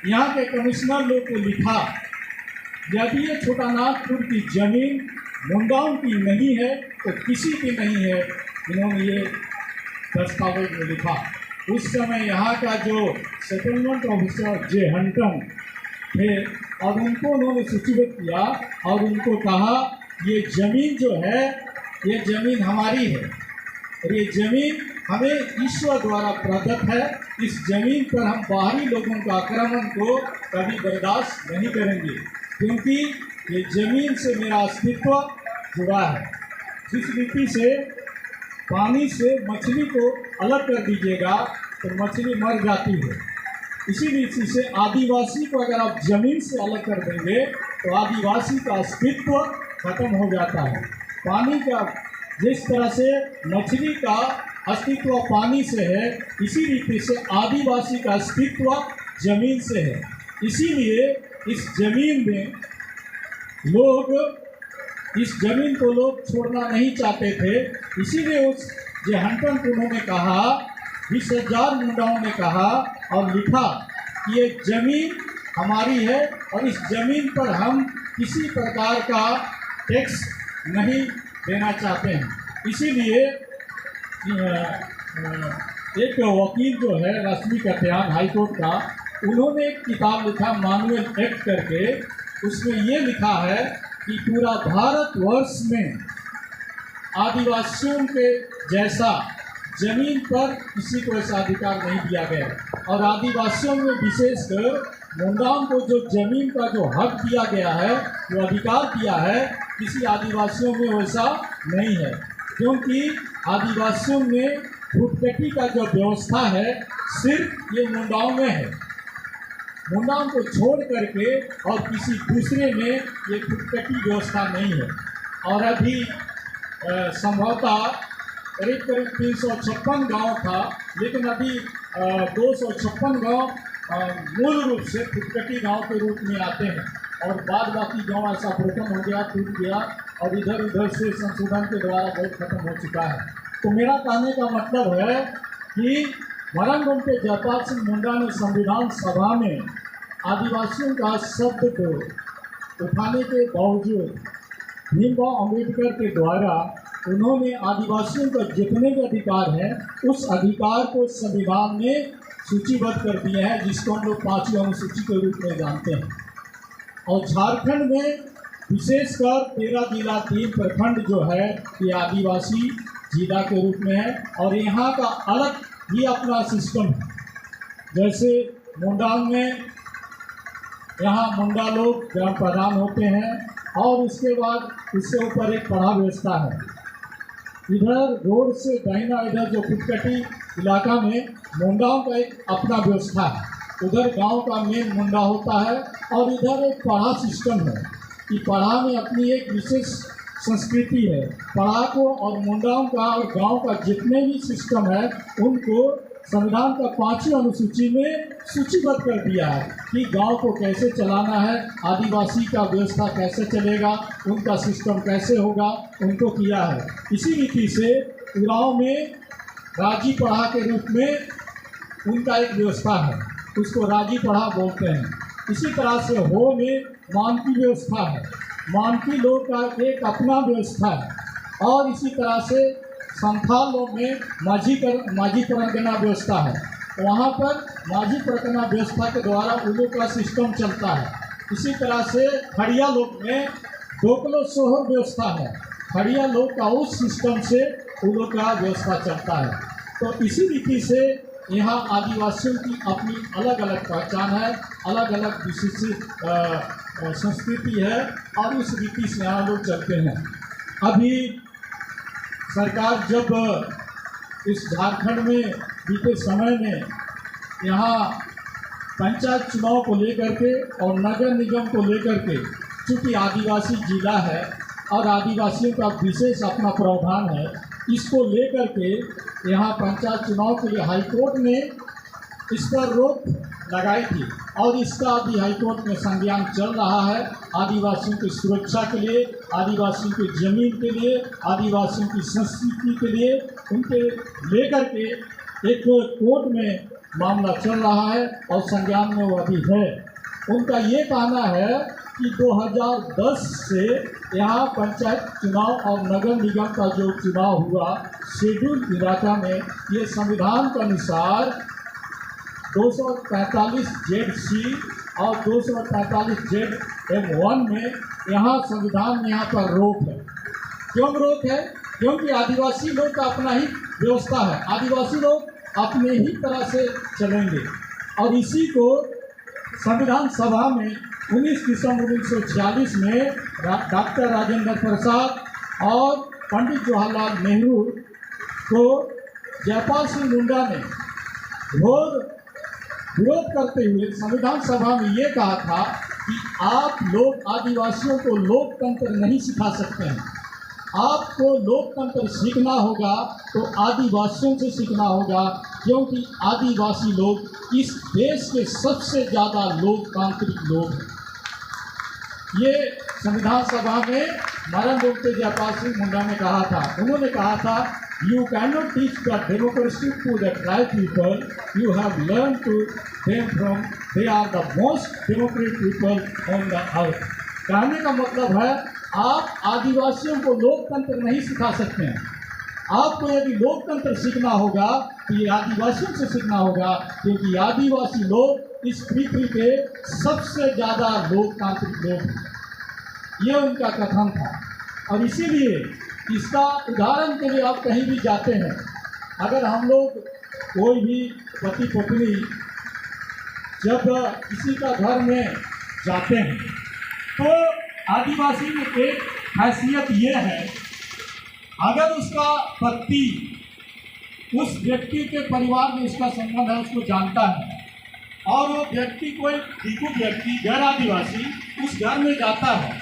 यहाँ के कमिश्नर लोग को लिखा, यदि ये छोटानागपुर की जमीन मुंडाओं की नहीं है तो किसी की नहीं है। इन्होंने ये दस्तावेज में लिखा। उस समय यहाँ का जो सेटलमेंट ऑफिसर जे हंटन थे और उनको उन्होंने सूचीबद्ध किया और उनको कहा ये ज़मीन जो है ये ज़मीन हमारी है और ये ज़मीन हमें ईश्वर द्वारा प्रदत्त है। इस जमीन पर हम बाहरी लोगों का आक्रमण को कभी बर्दाश्त नहीं करेंगे, क्योंकि ये जमीन से मेरा अस्तित्व जुड़ा है। जिस रीति से पानी से मछली को अलग कर दीजिएगा तो मछली मर जाती है, इसी रीति से आदिवासी को अगर आप जमीन से अलग कर देंगे तो आदिवासी का अस्तित्व खत्म हो जाता है। पानी का जिस तरह से मछली का अस्तित्व पानी से है, इसी रीति से आदिवासी का अस्तित्व जमीन से है। इसीलिए इस जमीन में इस जमीन को लोग छोड़ना नहीं चाहते थे। इसीलिए उस जहंतन कुनों ने कहा, 20,000 मुंडाओं ने कहा और लिखा कि ये जमीन हमारी है और इस जमीन पर हम किसी प्रकार का टैक्स नहीं देना चाहते हैं। इसीलिए एक वकील जो है रश्मि कत्यान हाईकोर्ट का, उन्होंने एक किताब लिखा मानुअल एक्ट करके। उसमें ये लिखा है कि पूरा भारतवर्ष में आदिवासियों के जैसा जमीन पर किसी को ऐसा अधिकार नहीं दिया गया, और आदिवासियों में विशेषकर मुंडाओं को जो जमीन का जो हक दिया गया है, जो अधिकार दिया है, किसी आदिवासियों में वैसा नहीं है। क्योंकि आदिवासियों में फुटकटी का जो व्यवस्था है सिर्फ ये मुंडाओं में है। मुंडाओं को छोड़ करके और किसी दूसरे में ये फुटकटी व्यवस्था नहीं है। और अभी संभवतः करीब 356 गांव था, लेकिन अभी 256 गांव मूल रूप से फुटकटी गांव के रूप में आते हैं, और बाद बाकी गांव ऐसा ब्रोकन हो गया, टूट गया और इधर उधर से संशोधन के द्वारा बहुत खत्म हो चुका है। तो मेरा कहने का मतलब है कि मरंगम के जयपाल सिंह मुंडा ने संविधान सभा में आदिवासियों का शब्द को उठाने के बावजूद भीमराव अम्बेडकर के द्वारा उन्होंने आदिवासियों का जितने भी अधिकार हैं उस अधिकार को संविधान में सूचीबद्ध कर दिया है, जिसको हम लोग 5वीं अनुसूची के रूप में जानते हैं। और झारखंड में विशेषकर 13 जिला 3 प्रखंड जो है ये आदिवासी जिला के रूप में है, और यहाँ का अलग ही अपना सिस्टम है। जैसे मुंडा में यहाँ मुंडा लोग ग्राम प्रधान होते हैं, और उसके बाद उससे ऊपर एक पढ़ा व्यवस्था है। इधर रोड से दाहिना इधर जो फुटकटी इलाका में मुंडाओं का एक अपना व्यवस्था है, उधर गांव का मेन मुंडा होता है, और इधर एक पढ़ा सिस्टम है कि पढ़ा में अपनी एक विशेष संस्कृति है। पढ़ा को और मुंडाओं का और गांव का जितने भी सिस्टम है उनको संविधान का 5वीं अनुसूची में सूचीबद्ध कर दिया है कि गांव को कैसे चलाना है, आदिवासी का व्यवस्था कैसे चलेगा, उनका सिस्टम कैसे होगा, उनको किया है। इसी रीति से गाँव में राजी पढ़ा के रूप में उनका एक व्यवस्था है, उसको राजी पढ़ा बोलते हैं। इसी तरह से हो में मानकी व्यवस्था है, मानकी लोग का एक अपना व्यवस्था है, और इसी तरह से संथाल लोग में माझी परगना व्यवस्था है। वहाँ पर माझी परगना व्यवस्था के द्वारा उन लोग का सिस्टम चलता है। इसी तरह से खड़िया लोग में डोकलो सोहर व्यवस्था है, खड़िया लोग का उस सिस्टम से उन लोग का व्यवस्था चलता है। तो इसी रीति से यहाँ आदिवासियों की अपनी अलग अलग पहचान है, अलग अलग विशेष संस्कृति है, और इस रीति से यहाँ लोग चलते हैं। अभी सरकार जब इस झारखंड में बीते समय में यहाँ पंचायत चुनाव को लेकर के और नगर निगम को लेकर के, चूँकि आदिवासी जिला है और आदिवासियों का विशेष अपना प्रावधान है, इसको लेकर के यहाँ पंचायत चुनाव के लिए हाईकोर्ट ने इस पर रोक लगाई थी, और इसका अभी हाईकोर्ट में संज्ञान चल रहा है। आदिवासियों की सुरक्षा के लिए, आदिवासियों की ज़मीन के लिए, आदिवासियों की संस्कृति के लिए उनके लेकर के एक कोर्ट में मामला चल रहा है और संज्ञान में वो अभी है। उनका ये कहना है कि 2010 से यहाँ पंचायत चुनाव और नगर निगम का जो चुनाव हुआ शेड्यूल इलाका में, ये संविधान के अनुसार 245 ZC और 245 ZM1 में यहाँ संविधान में यहाँ पर रोक है। क्यों रोक है? क्योंकि आदिवासी लोग का अपना ही व्यवस्था है, आदिवासी लोग अपने ही तरह से चलेंगे। और इसी को संविधान सभा में 19 दिसंबर 1946 में डॉक्टर राजेंद्र प्रसाद और पंडित जवाहरलाल नेहरू को जयपाल सिंह मुंडा ने विरोध करते हुए संविधान सभा में ये कहा था कि आप लोग आदिवासियों को लोकतंत्र नहीं सिखा सकते हैं, आपको लोकतंत्र सीखना होगा तो आदिवासियों से सीखना होगा, क्योंकि आदिवासी लोग इस देश के सबसे ज़्यादा लोकतांत्रिक लोग हैं। ये संविधान सभा में मरण बोलते जयपाल सिंह मुंडा ने कहा था। उन्होंने कहा था, you can not teach the democracy to the tribe people, you have learn to them from, they are the most democratic people on the earth. कहने का मतलब है आप आदिवासियों को लोकतंत्र नहीं सिखा सकते हैं, आपको यदि लोकतंत्र सीखना होगा तो ये आदिवासियों से सीखना होगा, क्योंकि आदिवासी लोग इस पृथ्वी के सबसे ज़्यादा लोकतांत्रिक लोग हैं। ये उनका कथन था। और इसीलिए इसका उदाहरण के लिए आप कहीं भी जाते हैं, अगर हम लोग कोई भी पति पत्नी जब किसी का घर में जाते हैं तो आदिवासी में एक हैसियत ये है, अगर उसका पति उस व्यक्ति के परिवार में उसका संबंध है, उसको जानता है, और वो व्यक्ति कोई भिक्षुक व्यक्ति गैर आदिवासी उस घर में जाता है,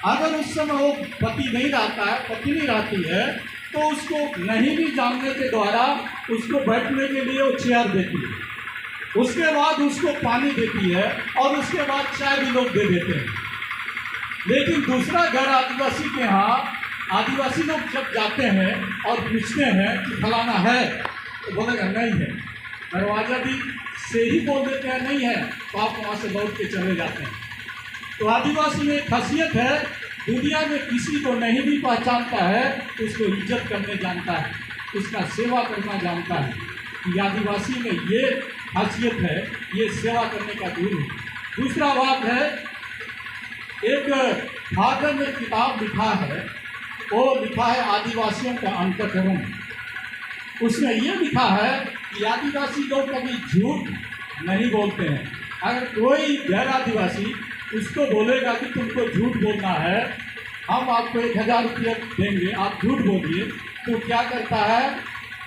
अगर उस समय वो पति नहीं रहता है, पत्नी रहती है, तो उसको नहीं भी जानने के द्वारा उसको बैठने के लिए वो चेयर देती है, उसके बाद उसको पानी देती है और उसके बाद चाय भी लोग दे देते हैं। लेकिन दूसरा घर आदिवासी के यहाँ आदिवासी लोग जब जाते हैं और पूछते हैं कि फलाना है, तो बोलेगा नहीं है, दरवाज़ा भी से ही बोल देते हैं नहीं है, तो आप वहाँ से लौट के चले जाते हैं। तो आदिवासी में एक खासियत है, दुनिया में किसी को नहीं भी पहचानता है तो उसको इज्जत करने जानता है, उसका सेवा करना जानता है। कि आदिवासी में ये खासियत है, ये सेवा करने का गुण है। दूसरा बात है, एक फादर ने किताब लिखा है, वो लिखा है आदिवासियों का अंतःकरण। उसमें ये लिखा है कि आदिवासी लोग कभी झूठ नहीं बोलते हैं। अगर कोई गैर आदिवासी उसको बोलेगा कि तुमको झूठ बोलना है, हम आपको 1000 रुपये देंगे, आप झूठ बोलिए, तो क्या करता है,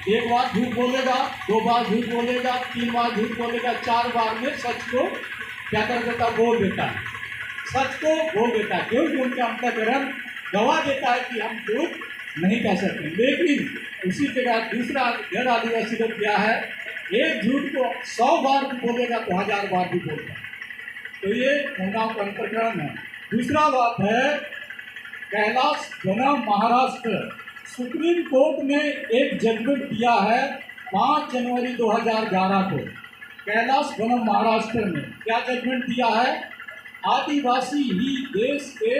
एक बार झूठ बोलेगा, 2 बार झूठ बोलेगा, 3 बार झूठ बोलेगा, 4 बार में सच को क्या कर देता, बोल देता है, सच को बोल देता है, क्योंकि उनका अंतःकरण गवाह देता है कि हम झूठ नहीं कह सकते। लेकिन उसी जगह दूसरा गैर आदिवासी लोग क्या है, एक झूठ को 100 बार भी बोलेगा तो 1000 बार भी बोलता है। तो ये उनका अंतःकरण है। दूसरा बात है, कैलाश बनम महाराष्ट्र, सुप्रीम कोर्ट ने एक जजमेंट दिया है 5 जनवरी 2011 को। कैलाश बनम महाराष्ट्र में क्या जजमेंट दिया है, आदिवासी ही देश के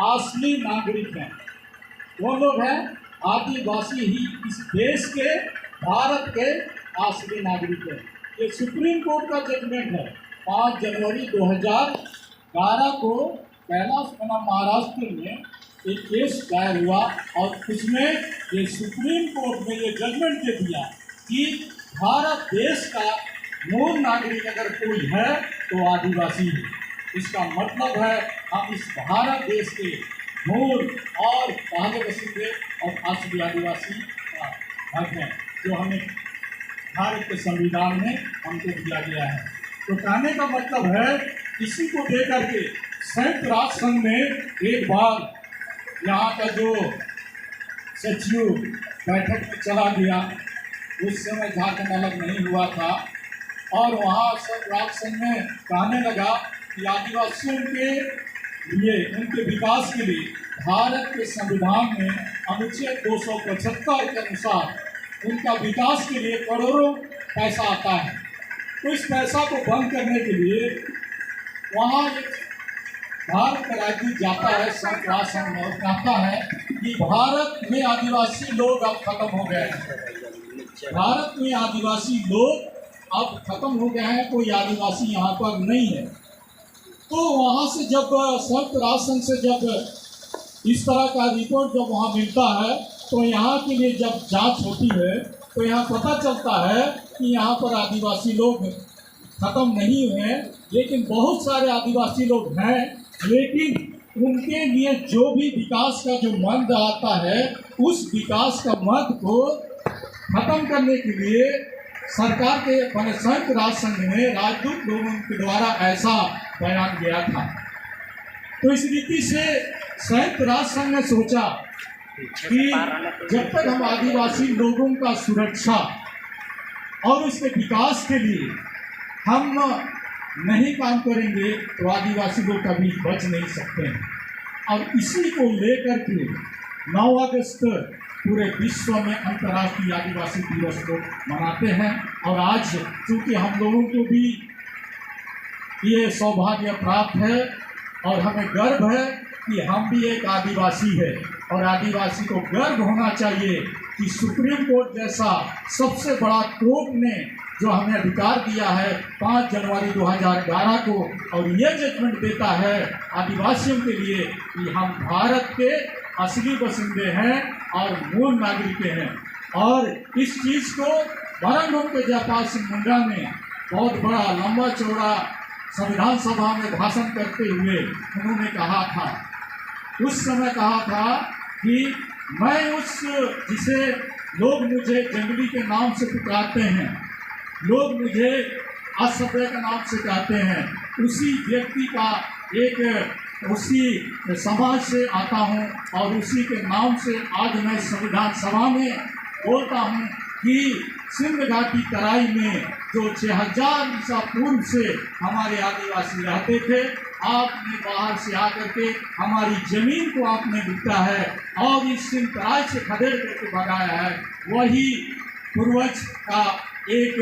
असली नागरिक हैं। वो लोग हैं आदिवासी ही इस देश के, भारत के असली नागरिक हैं। ये सुप्रीम कोर्ट का जजमेंट है। 5 जनवरी 2011 को कैलाश बनम महाराष्ट्र में एक केस दायर हुआ और उसमें ये सुप्रीम कोर्ट ने ये जजमेंट दे दिया कि भारत देश का मूल नागरिक अगर कोई है तो आदिवासी है। इसका मतलब है हम इस भारत देश के मूल और पहले बसिंदे और असली आदिवासी का हक है, जो हमें भारत के संविधान में हमको दिया गया है। तो कहने का मतलब है, इसी को लेकर के संयुक्त राष्ट्र संघ में एक बार यहाँ का जो सचिव बैठक में चला गया, उस समय झारखंड अलग नहीं हुआ था, और वहाँ सब राष्ट्र संघ में कहने लगा कि आदिवासियों के लिए, उनके विकास के लिए भारत के संविधान में अनुच्छेद 275 के अनुसार उनका विकास के लिए करोड़ों पैसा आता है। तो इस पैसा को बंद करने के लिए वहाँ एक भारत का राजदूत जाता है, संयुक्त राष्ट्र संघ में कहता है कि भारत में आदिवासी लोग अब खत्म हो गए हैं, भारत में आदिवासी लोग अब खत्म हो गए हैं, कोई आदिवासी यहाँ पर नहीं है। तो वहाँ से जब संयुक्त राष्ट्र संघ से जब इस तरह का रिपोर्ट जब वहाँ मिलता है तो यहाँ के लिए जब जांच होती है तो यहाँ पता चलता है कि यहाँ पर आदिवासी लोग खत्म नहीं हुए, लेकिन बहुत सारे आदिवासी लोग हैं, लेकिन उनके लिए जो भी विकास का जो मंद आता है उस विकास का मंद को खत्म करने के लिए सरकार के मैंने संयुक्त राष्ट्र संघ में राजदूत लोगों के द्वारा ऐसा बयान गया था। तो इस रीति से संयुक्त राष्ट्र संघ ने सोचा कि जब तक हम आदिवासी लोगों का सुरक्षा और उसके विकास के लिए हम नहीं काम करेंगे तो आदिवासी लोग कभी बच नहीं सकते हैं। और इसी को लेकर के 9 अगस्त पूरे विश्व में अंतर्राष्ट्रीय आदिवासी दिवस को मनाते हैं। और आज चूँकि हम लोगों को भी ये सौभाग्य प्राप्त है और हमें गर्व है कि हम भी एक आदिवासी है, और आदिवासी को गर्व होना चाहिए कि सुप्रीम कोर्ट जैसा सबसे बड़ा कोर्ट ने जो हमें अधिकार दिया है 5 जनवरी 2011 को, और ये जजमेंट देता है आदिवासियों के लिए कि हम भारत के असली बसिंदे हैं और मूल नागरिक हैं। और इस चीज़ को भरनगोम के जयपाल सिंह मुंडा ने बहुत बड़ा लंबा चौड़ा संविधान सभा में भाषण करते हुए उन्होंने कहा था, उस समय कहा था कि मैं उस जिसे लोग मुझे जंगली के नाम से पुकारते हैं, लोग मुझे असभ्य के नाम से कहते हैं, उसी व्यक्ति का उसी समाज से आता हूं और उसी के नाम से आज मैं संविधान सभा में बोलता हूं कि सिंध घाटी तराई में जो 6000 ईसा पूर्व से हमारे आदिवासी रहते थे, आपने बाहर से आकर के हमारी जमीन को आपने लूटा है और इस सिंध तराई से खदेड़ करके भगाया है। वही पूर्वज का एक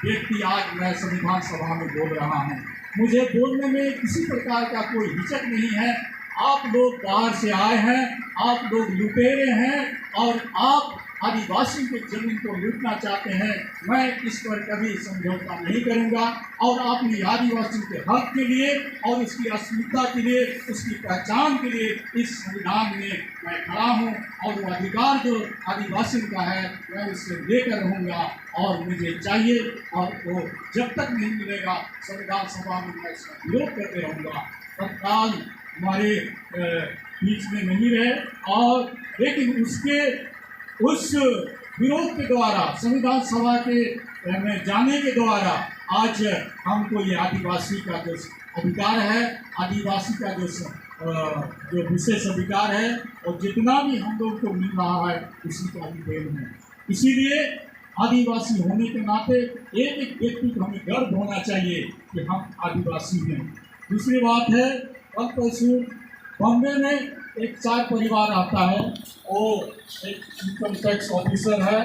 व्यक्ति आज मैं संविधान सभा में बोल रहा हूँ। मुझे बोलने में किसी प्रकार का कोई हिचक नहीं है। आप लोग बाहर से आए हैं, आप लोग लुटेरे हैं और आप आदिवासी की जमीन को लूटना चाहते हैं। मैं इस पर कभी समझौता नहीं करूंगा और अपनी आदिवासी के हक के लिए और उसकी अस्मिता के लिए, उसकी पहचान के लिए इस संविधान में मैं खड़ा हूं और वो अधिकार जो आदिवासी का है मैं उससे लेकर रहूँगा और मुझे चाहिए, और वो जब तक नहीं मिलेगा संविधान सभा में मैं इसका विरोध करते रहूँगा। तत्काल हमारे बीच में नहीं रहे, और लेकिन उस विरोध के द्वारा संविधान सभा के में जाने के द्वारा आज हमको ये आदिवासी का जो अधिकार है, आदिवासी का जो विशेष अधिकार है और जितना भी हम लोग को मिल रहा है उसी का भी देन है। इसीलिए आदिवासी होने के नाते एक एक व्यक्ति को हमें गर्व होना चाहिए कि हम आदिवासी हैं। दूसरी बात है, कल परसों बॉम्बे में एक 4 परिवार आता है, वो एक इनकम टैक्स ऑफिसर है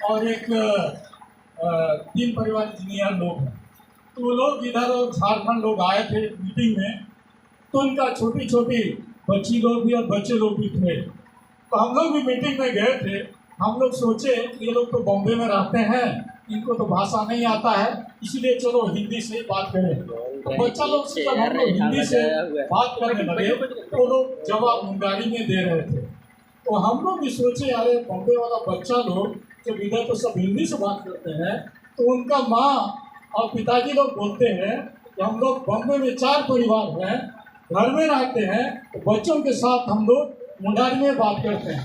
और एक 3 परिवार इंजीनियर लोग हैं। तो वो लोग इधर झारखंड लोग आए थे मीटिंग में, तो उनका छोटी छोटी बच्ची लोग भी और बच्चे लोग भी थे। तो हम लोग भी मीटिंग में गए थे। हम लोग सोचे ये लोग तो बॉम्बे में रहते हैं, इनको तो भाषा नहीं आता है, इसलिए चलो हिंदी से ही बात करें। तो बच्चा लोग से जब हम लोग हिंदी से बात करने लगे तो लोग जवाब मुंडारी में दे रहे थे। तो हम लोग भी सोचे अरे बॉम्बे वाला बच्चा लोग जब इधर तो सब हिंदी से बात करते हैं, तो उनका माँ और पिताजी लोग बोलते हैं कि हम लोग बॉम्बे में 4 परिवार हैं, घर में रहते हैं, तो बच्चों के साथ हम लोग मुंडारी में बात करते हैं।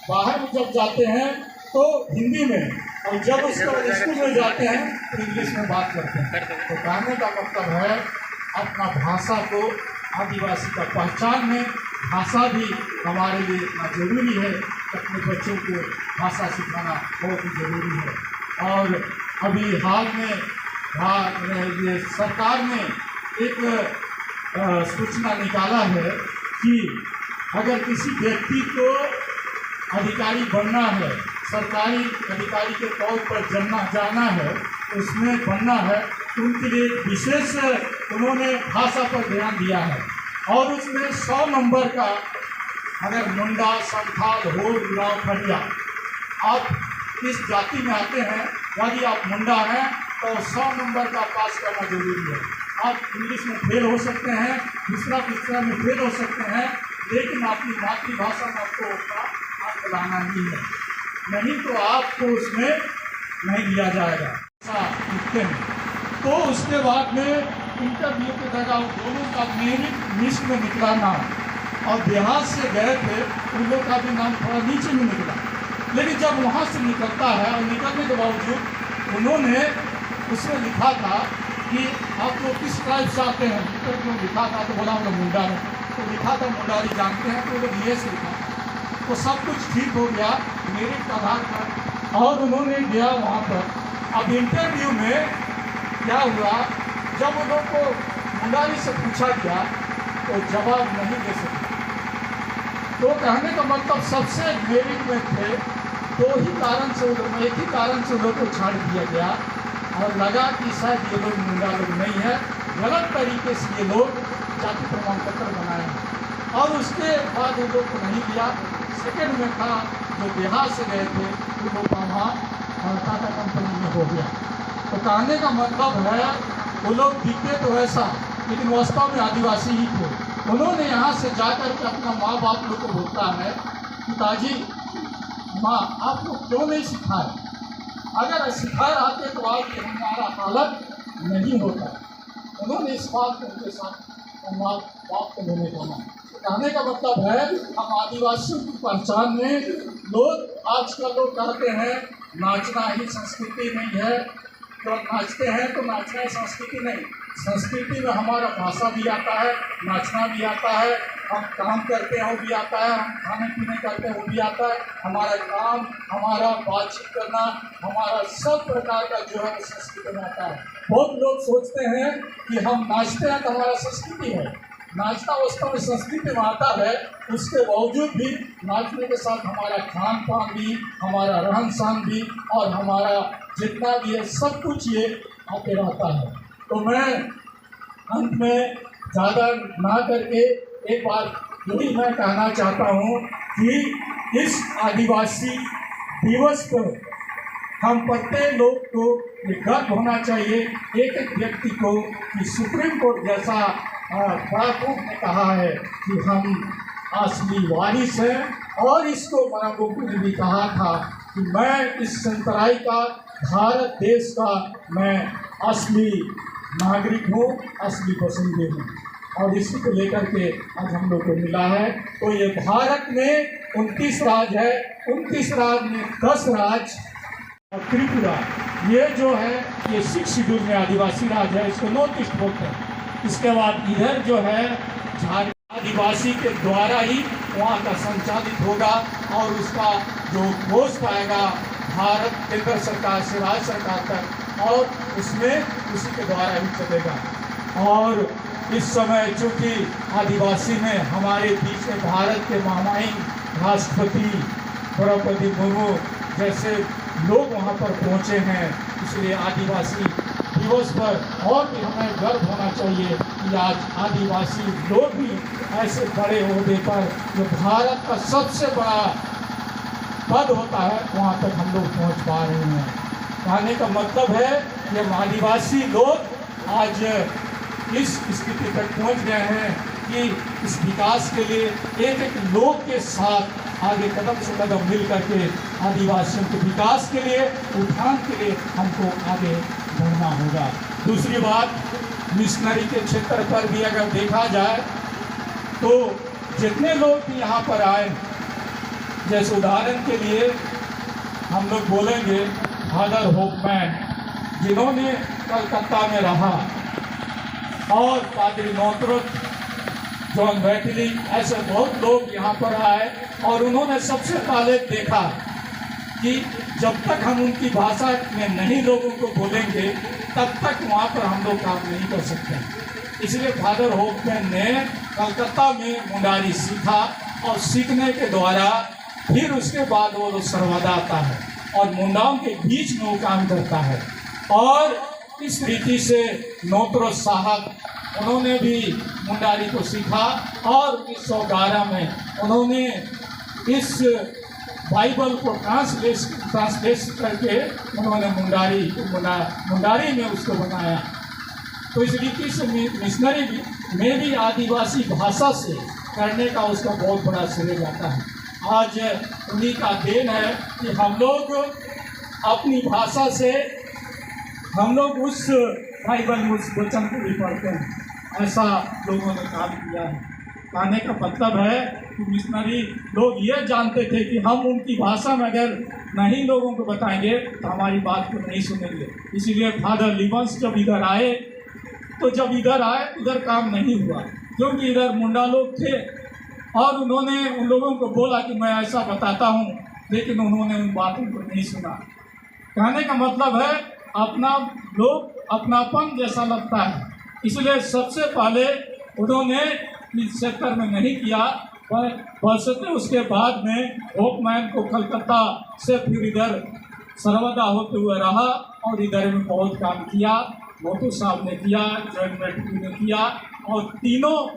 बाहर में जब जाते हैं तो हिंदी में, और जब स्कूल में जाते हैं तो इंग्लिश में बात करते हैं। तो कहने का मतलब है अपना भाषा को आदिवासी का पहचान में भाषा भी हमारे लिए इतना जरूरी है। अपने बच्चों को भाषा सिखाना बहुत ही ज़रूरी है। और अभी हाल में ये सरकार ने एक सूचना निकाला है कि अगर किसी व्यक्ति को अधिकारी बनना है, सरकारी अधिकारी के तौर पर जाना है, उसमें बनना है, तो उनके लिए विशेष उन्होंने भाषा पर ध्यान दिया है। और उसमें 100 नंबर का, अगर मुंडा, संथाल, हो, उरांव, खड़िया, आप इस जाति में आते हैं, यदि आप मुंडा हैं तो 100 नंबर का पास करना जरूरी है। आप इंग्लिश में फेल हो सकते हैं, दूसरा में फेल हो सकते हैं, लेकिन अपनी मातृभाषा में आपको हक लाना ही है, नहीं तो आपको उसमें नहीं लिया जाएगा। ऐसा लिखते हैं। तो उसके बाद में इंटरव्यू के दौरान दोनों का मेरिट लिस्ट में निकला नाम, और बिहार से गए थे उन लोग का भी नाम थोड़ा नीचे में निकला, लेकिन जब वहाँ से निकलता है और निकलने के बावजूद उन्होंने उसमें लिखा था कि आप लोग किस ट्राइब से आते हैं, इंटरव्यू लिखा था तो बोला हम लोग मुंडा में, तो लिखा था मुंडारी जानते हैं, तो वो लोग ये से लिखा, तो सब कुछ ठीक हो गया मेरिट का आधार पर, और उन्होंने गया वहाँ पर। अब इंटरव्यू में क्या हुआ, जब उन लोग को मुंडारी से पूछा गया तो जवाब नहीं दे सके। तो कहने का मतलब सबसे मेरिट में थे, दो ही कारण से एक ही कारण से उन लोग को छाड़ दिया गया, और लगा कि शायद ये लोग मुंडा लोग नहीं है, गलत तरीके से ये लोग जाति प्रमाण पत्र बनाए हैं। और उसके बाद उन लोग को नहीं लिया। सेकेंड में था जो बिहार से गए थे उन लोग का वहाँ टाटा कंपनी में हो गया। तो कहने का मतलब है वो लोग दिखते तो ऐसा, लेकिन वास्तव में आदिवासी ही थे। उन्होंने यहाँ से जाकर के अपना माँ बाप लोग को बोलता है, पिताजी माँ आप लोग क्यों नहीं सिखाए, अगर सिखाए आते तो आज ये हमारा हालत नहीं होता। उन्होंने इस बात को उनके साथ माँ बाप को लेने का माना। कहने का मतलब है हम आदिवासियों की पहचान में लोग आजकल लोग कहते हैं नाचना ही संस्कृति नहीं है, तो नाचते हैं तो नाचना ही संस्कृति नहीं। संस्कृति में हमारा भाषा भी आता है, नाचना भी आता है, हम काम करते हैं वो भी आता है, हम खाने पीने करते हैं वो भी आता है, हमारा काम, हमारा बातचीत करना, हमारा सब प्रकार का जो है संस्कृति में आता है। बहुत लोग सोचते हैं कि हम नाचते हैं तो हमारा संस्कृति है, नाचना वास्तव में संस्कृति में आता है। उसके बावजूद भी नाचने के साथ हमारा खान पान भी, हमारा रहन सहन भी, और हमारा जितना भी है सब कुछ ये आते रहता है। तो मैं अंत में ज़्यादा ना करके एक बार यही मैं कहना चाहता हूँ कि इस आदिवासी दिवस पर हम प्रत्येक लोग को ये गर्व होना चाहिए, एक एक व्यक्ति को, कि सुप्रीम कोर्ट जैसा बड़ा कोर्ट ने कहा है कि हम असली वारिस हैं, और इसको मनाबोकू ने भी कहा था कि मैं इस संतराई का, भारत देश का मैं असली नागरिक हूँ, असली बसिंदे हूँ, और इसी को लेकर के आज हम लोग को मिला है। तो ये भारत में 29 राज्य है, 29 राज्य में 10 राज्य, और त्रिपुरा ये जो है ये 6 शेड्यूल में आदिवासी राज्य है, इसको नॉर्थ ईस्ट बोलते हैं। इसके बाद इधर जो है झारखंड आदिवासी के द्वारा ही वहाँ का संचालित होगा, और उसका जो पोस्ट आएगा भारत केंद्र सरकार से राज्य सरकार तक, और उसमें उसी के द्वारा ही चलेगा। और इस समय चूँकि आदिवासी में हमारे बीच में भारत के महामहिम राष्ट्रपति द्रौपदी मुर्मू जैसे लोग वहाँ पर पहुँचे हैं, इसलिए आदिवासी दिवस पर और भी हमें गर्व होना चाहिए कि आज आदिवासी लोग भी ऐसे बड़े ओहदे पर, जो भारत का सबसे बड़ा पद होता है, वहाँ तक हम लोग पहुँच पा रहे हैं। कहने का मतलब है कि हम आदिवासी लोग आज इस स्थिति तक पहुँच गए हैं कि इस विकास के लिए एक एक लोग के साथ आगे कदम से कदम मिल करके आदिवासियों के विकास के लिए, उत्थान के लिए हमको आगे बढ़ना होगा। दूसरी बात, मिशनरी के क्षेत्र पर भी अगर देखा जाए तो जितने लोग भी यहाँ पर आए, जैसे उदाहरण के लिए हम लोग बोलेंगे फादर होपमैन, जिन्होंने कलकत्ता में रहा, और पादरी नौतरुत, जॉन वेटली, ऐसे बहुत लोग यहाँ पर आए, और उन्होंने सबसे पहले देखा कि जब तक हम उनकी भाषा में नहीं लोगों को बोलेंगे तब तक वहाँ पर हम लोग काम नहीं कर सकते। इसलिए फादर होपमैन ने कलकत्ता में मुंडारी सीखा, और सीखने के द्वारा फिर उसके बाद वो सर्वदा आता है और मुंडाओं के बीच में वो काम करता है। और इस रीति से नौतरुत साहब, उन्होंने भी मुंडारी को सीखा, और 1911 में उन्होंने इस बाइबल को ट्रांसलेट करके उन्होंने मुंडारी में उसको बनाया। तो इस रीति से मिशनरी में भी आदिवासी भाषा से करने का उसका बहुत बड़ा श्रेय जाता है। आज उन्हीं का देन है कि हम लोग अपनी भाषा से हम लोग उस बाइबल उस वचन को भी पढ़ते हैं। ऐसा लोगों ने काम किया है। कहने का मतलब है कि मिशनरी लोग ये जानते थे कि हम उनकी भाषा में अगर नहीं लोगों को बताएंगे तो हमारी बात को नहीं सुनेंगे। इसीलिए फादर लिबन्स जब इधर आए तो जब इधर आए उधर काम नहीं हुआ, क्योंकि इधर मुंडा लोग थे और उन्होंने उन लोगों को बोला कि मैं ऐसा बताता हूँ, लेकिन उन्होंने उन बातों को नहीं सुना। कहने का मतलब है अपना लोग अपनापन जैसा लगता है, इसलिए सबसे पहले उन्होंने इस सेक्टर में नहीं किया, पर बरसते उसके बाद में होपमैन को कलकत्ता से फिर इधर सर्वदा होते हुए रहा और इधर में बहुत काम किया। मोटू साहब ने किया, जॉइंट मेट्रिक ने किया और तीनों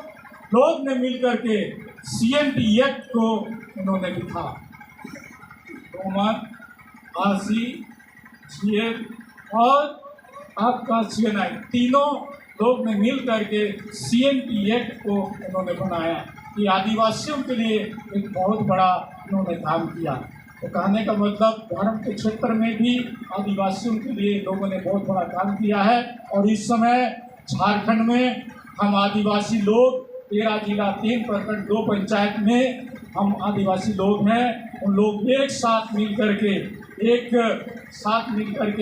लोग ने मिलकर के CNT एक्ट को उन्होंने लिखा। रोमन, RC, GL और आपका CNI तीनों लोग ने मिल करके CNT एक्ट को उन्होंने बनाया कि आदिवासियों के लिए एक बहुत बड़ा उन्होंने काम किया। तो कहने का मतलब धर्म के क्षेत्र में भी आदिवासियों के लिए लोगों ने बहुत बड़ा काम किया है। और इस समय झारखंड में हम आदिवासी लोग 13 जिला 3 प्रखंड 2 पंचायत में हम आदिवासी लोग हैं। उन लोग एक साथ मिल करके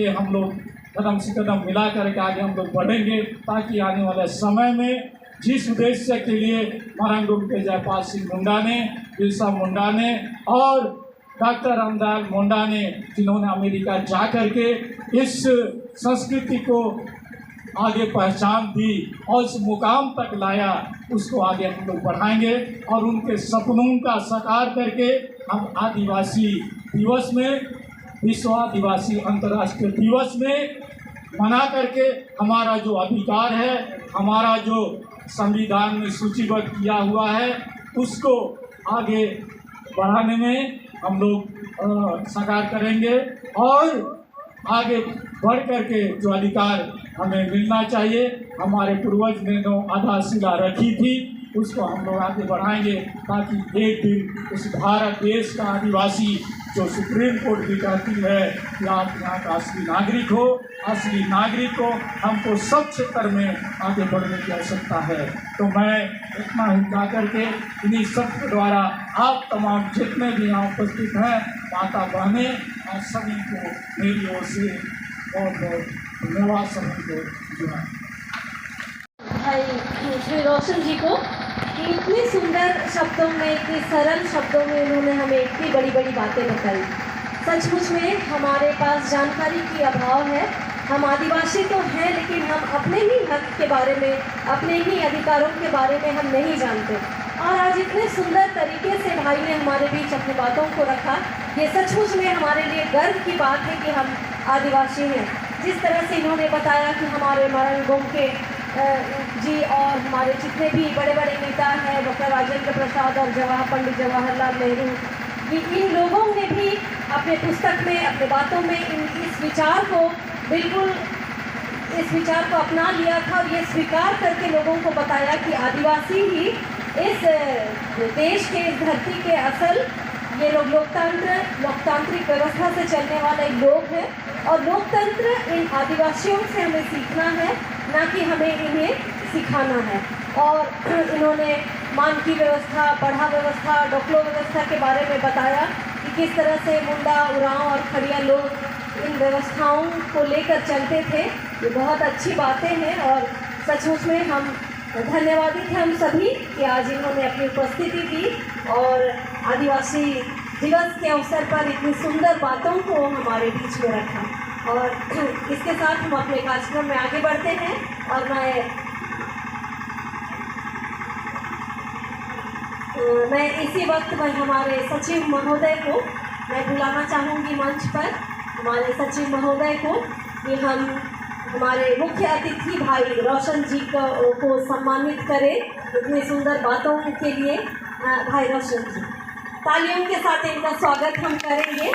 हम लोग कदम से कदम मिला करके आगे हम लोग बढ़ेंगे, ताकि आने वाले समय में जिस उद्देश्य के लिए महाराज के जयपाल सिंह मुंडा ने, बिरसा मुंडा ने और डॉक्टर रामदयाल मुंडा ने, जिन्होंने अमेरिका जा करके इस संस्कृति को आगे पहचान दी और इस मुकाम तक लाया, उसको आगे हम लोग बढ़ाएंगे और उनके सपनों का साकार करके हम आदिवासी दिवस में, विश्व आदिवासी अंतर्राष्ट्रीय दिवस में मना करके हमारा जो अधिकार है, हमारा जो संविधान में सूचीबद्ध किया हुआ है, उसको आगे बढ़ाने में हम लोग साकार करेंगे और आगे बढ़ करके जो अधिकार हमें मिलना चाहिए, हमारे पूर्वज ने जो आधारशिला रखी थी, उसको हम लोग आगे बढ़ाएंगे, ताकि एक दिन उस भारत देश का आदिवासी जो सुप्रीम कोर्ट भी कहती है कि आप यहाँ का असली नागरिक हो, असली नागरिक को हमको सब क्षेत्र में आगे बढ़ने की आवश्यकता है। तो मैं इतना ही कह करके इन्हीं सब के द्वारा आप तमाम जितने भी यहाँ उपस्थित हैं, माता बहनें और सभी को मेरी ओर से बहुत बहुत धन्यवाद सभी को जुड़ा। भाई श्री रोशन जी को कि इतने सुंदर शब्दों में, इतने सरल शब्दों में उन्होंने हमें इतनी बड़ी बड़ी बातें बताई। सचमुच में हमारे पास जानकारी की अभाव है। हम आदिवासी तो हैं, लेकिन हम अपने ही हक के बारे में, अपने ही अधिकारों के बारे में हम नहीं जानते। और आज इतने सुंदर तरीके से भाई ने हमारे बीच अपनी बातों को रखा। ये सचमुच में हमारे लिए गर्व की बात है कि हम आदिवासी हैं। जिस तरह से इन्होंने बताया कि हमारे मरण गोमके जी और हमारे जितने भी बड़े बड़े नेता हैं, डॉक्टर राजेंद्र प्रसाद और पंडित जवाहरलाल नेहरू, इन लोगों ने भी अपने पुस्तक में, अपने बातों में इस विचार को अपना लिया था और ये स्वीकार करके लोगों को बताया कि आदिवासी ही इस देश के, इस धरती के असल ये लोग लोकतांत्रिक व्यवस्था से चलने वाले लोग हैं। और लोकतंत्र इन आदिवासियों से हमें सीखना है, ना कि हमें इन्हें सिखाना है। और इन्होंने मान की व्यवस्था, पढ़ा व्यवस्था, डोकलो व्यवस्था के बारे में बताया कि किस तरह से मुंडा, उरांव और खड़िया लोग इन व्यवस्थाओं को लेकर चलते थे। ये बहुत अच्छी बातें हैं और सचमुच में हम धन्यवादित हैं हम सभी कि आज इन्होंने अपनी उपस्थिति दी और आदिवासी दिवस के अवसर पर इतनी सुंदर बातों को हमारे बीच में रखा। और इसके साथ हम अपने कार्यक्रम में आगे बढ़ते हैं और मैं इसी वक्त में हमारे सचिव महोदय को मैं बुलाना चाहूँगी मंच पर, हमारे सचिव महोदय को, कि हम हमारे मुख्य अतिथि भाई रोशन जी को सम्मानित करें इतनी सुंदर बातों के लिए। भाई रोशन जी, तालियों के साथ इनका स्वागत हम करेंगे।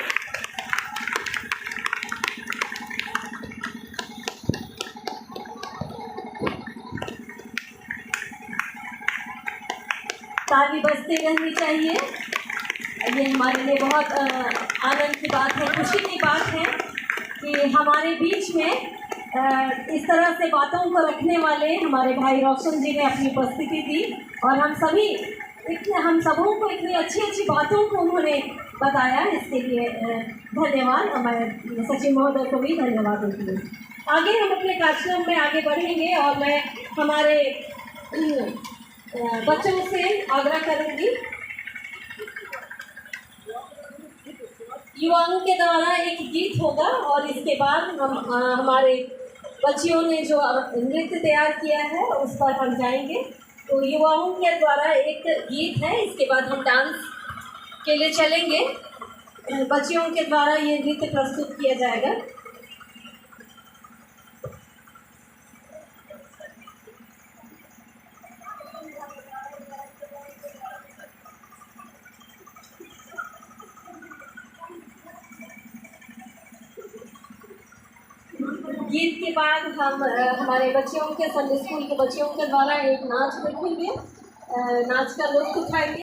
ताली बजती रहनी चाहिए। ये हमारे लिए बहुत आनंद की बात है, खुशी की बात है कि हमारे बीच में इस तरह से बातों को रखने वाले हमारे भाई रोशन जी ने अपनी उपस्थिति दी और हम सबों को इतनी अच्छी अच्छी बातों को उन्होंने बताया। इसके लिए धन्यवाद। हमारे सचिव महोदय को भी धन्यवाद देती हूँ। आगे हम अपने कार्यक्रम में आगे बढ़ेंगे और मैं हमारे बच्चों से आग्रह करूँगी, युवाओं के द्वारा एक गीत होगा और इसके बाद हम हमारे बच्चियों ने जो नृत्य तैयार किया है उस पर हम जाएंगे। तो युवाओं के द्वारा एक गीत है, इसके बाद हम डांस के लिए चलेंगे। बच्चियों के द्वारा ये नृत्य प्रस्तुत किया जाएगा। गीत के बाद हम हमारे बच्चियों के संडे स्कूल के बच्चियों के द्वारा एक नाच देखेंगे, नाच का लुत्फ उठाएंगे।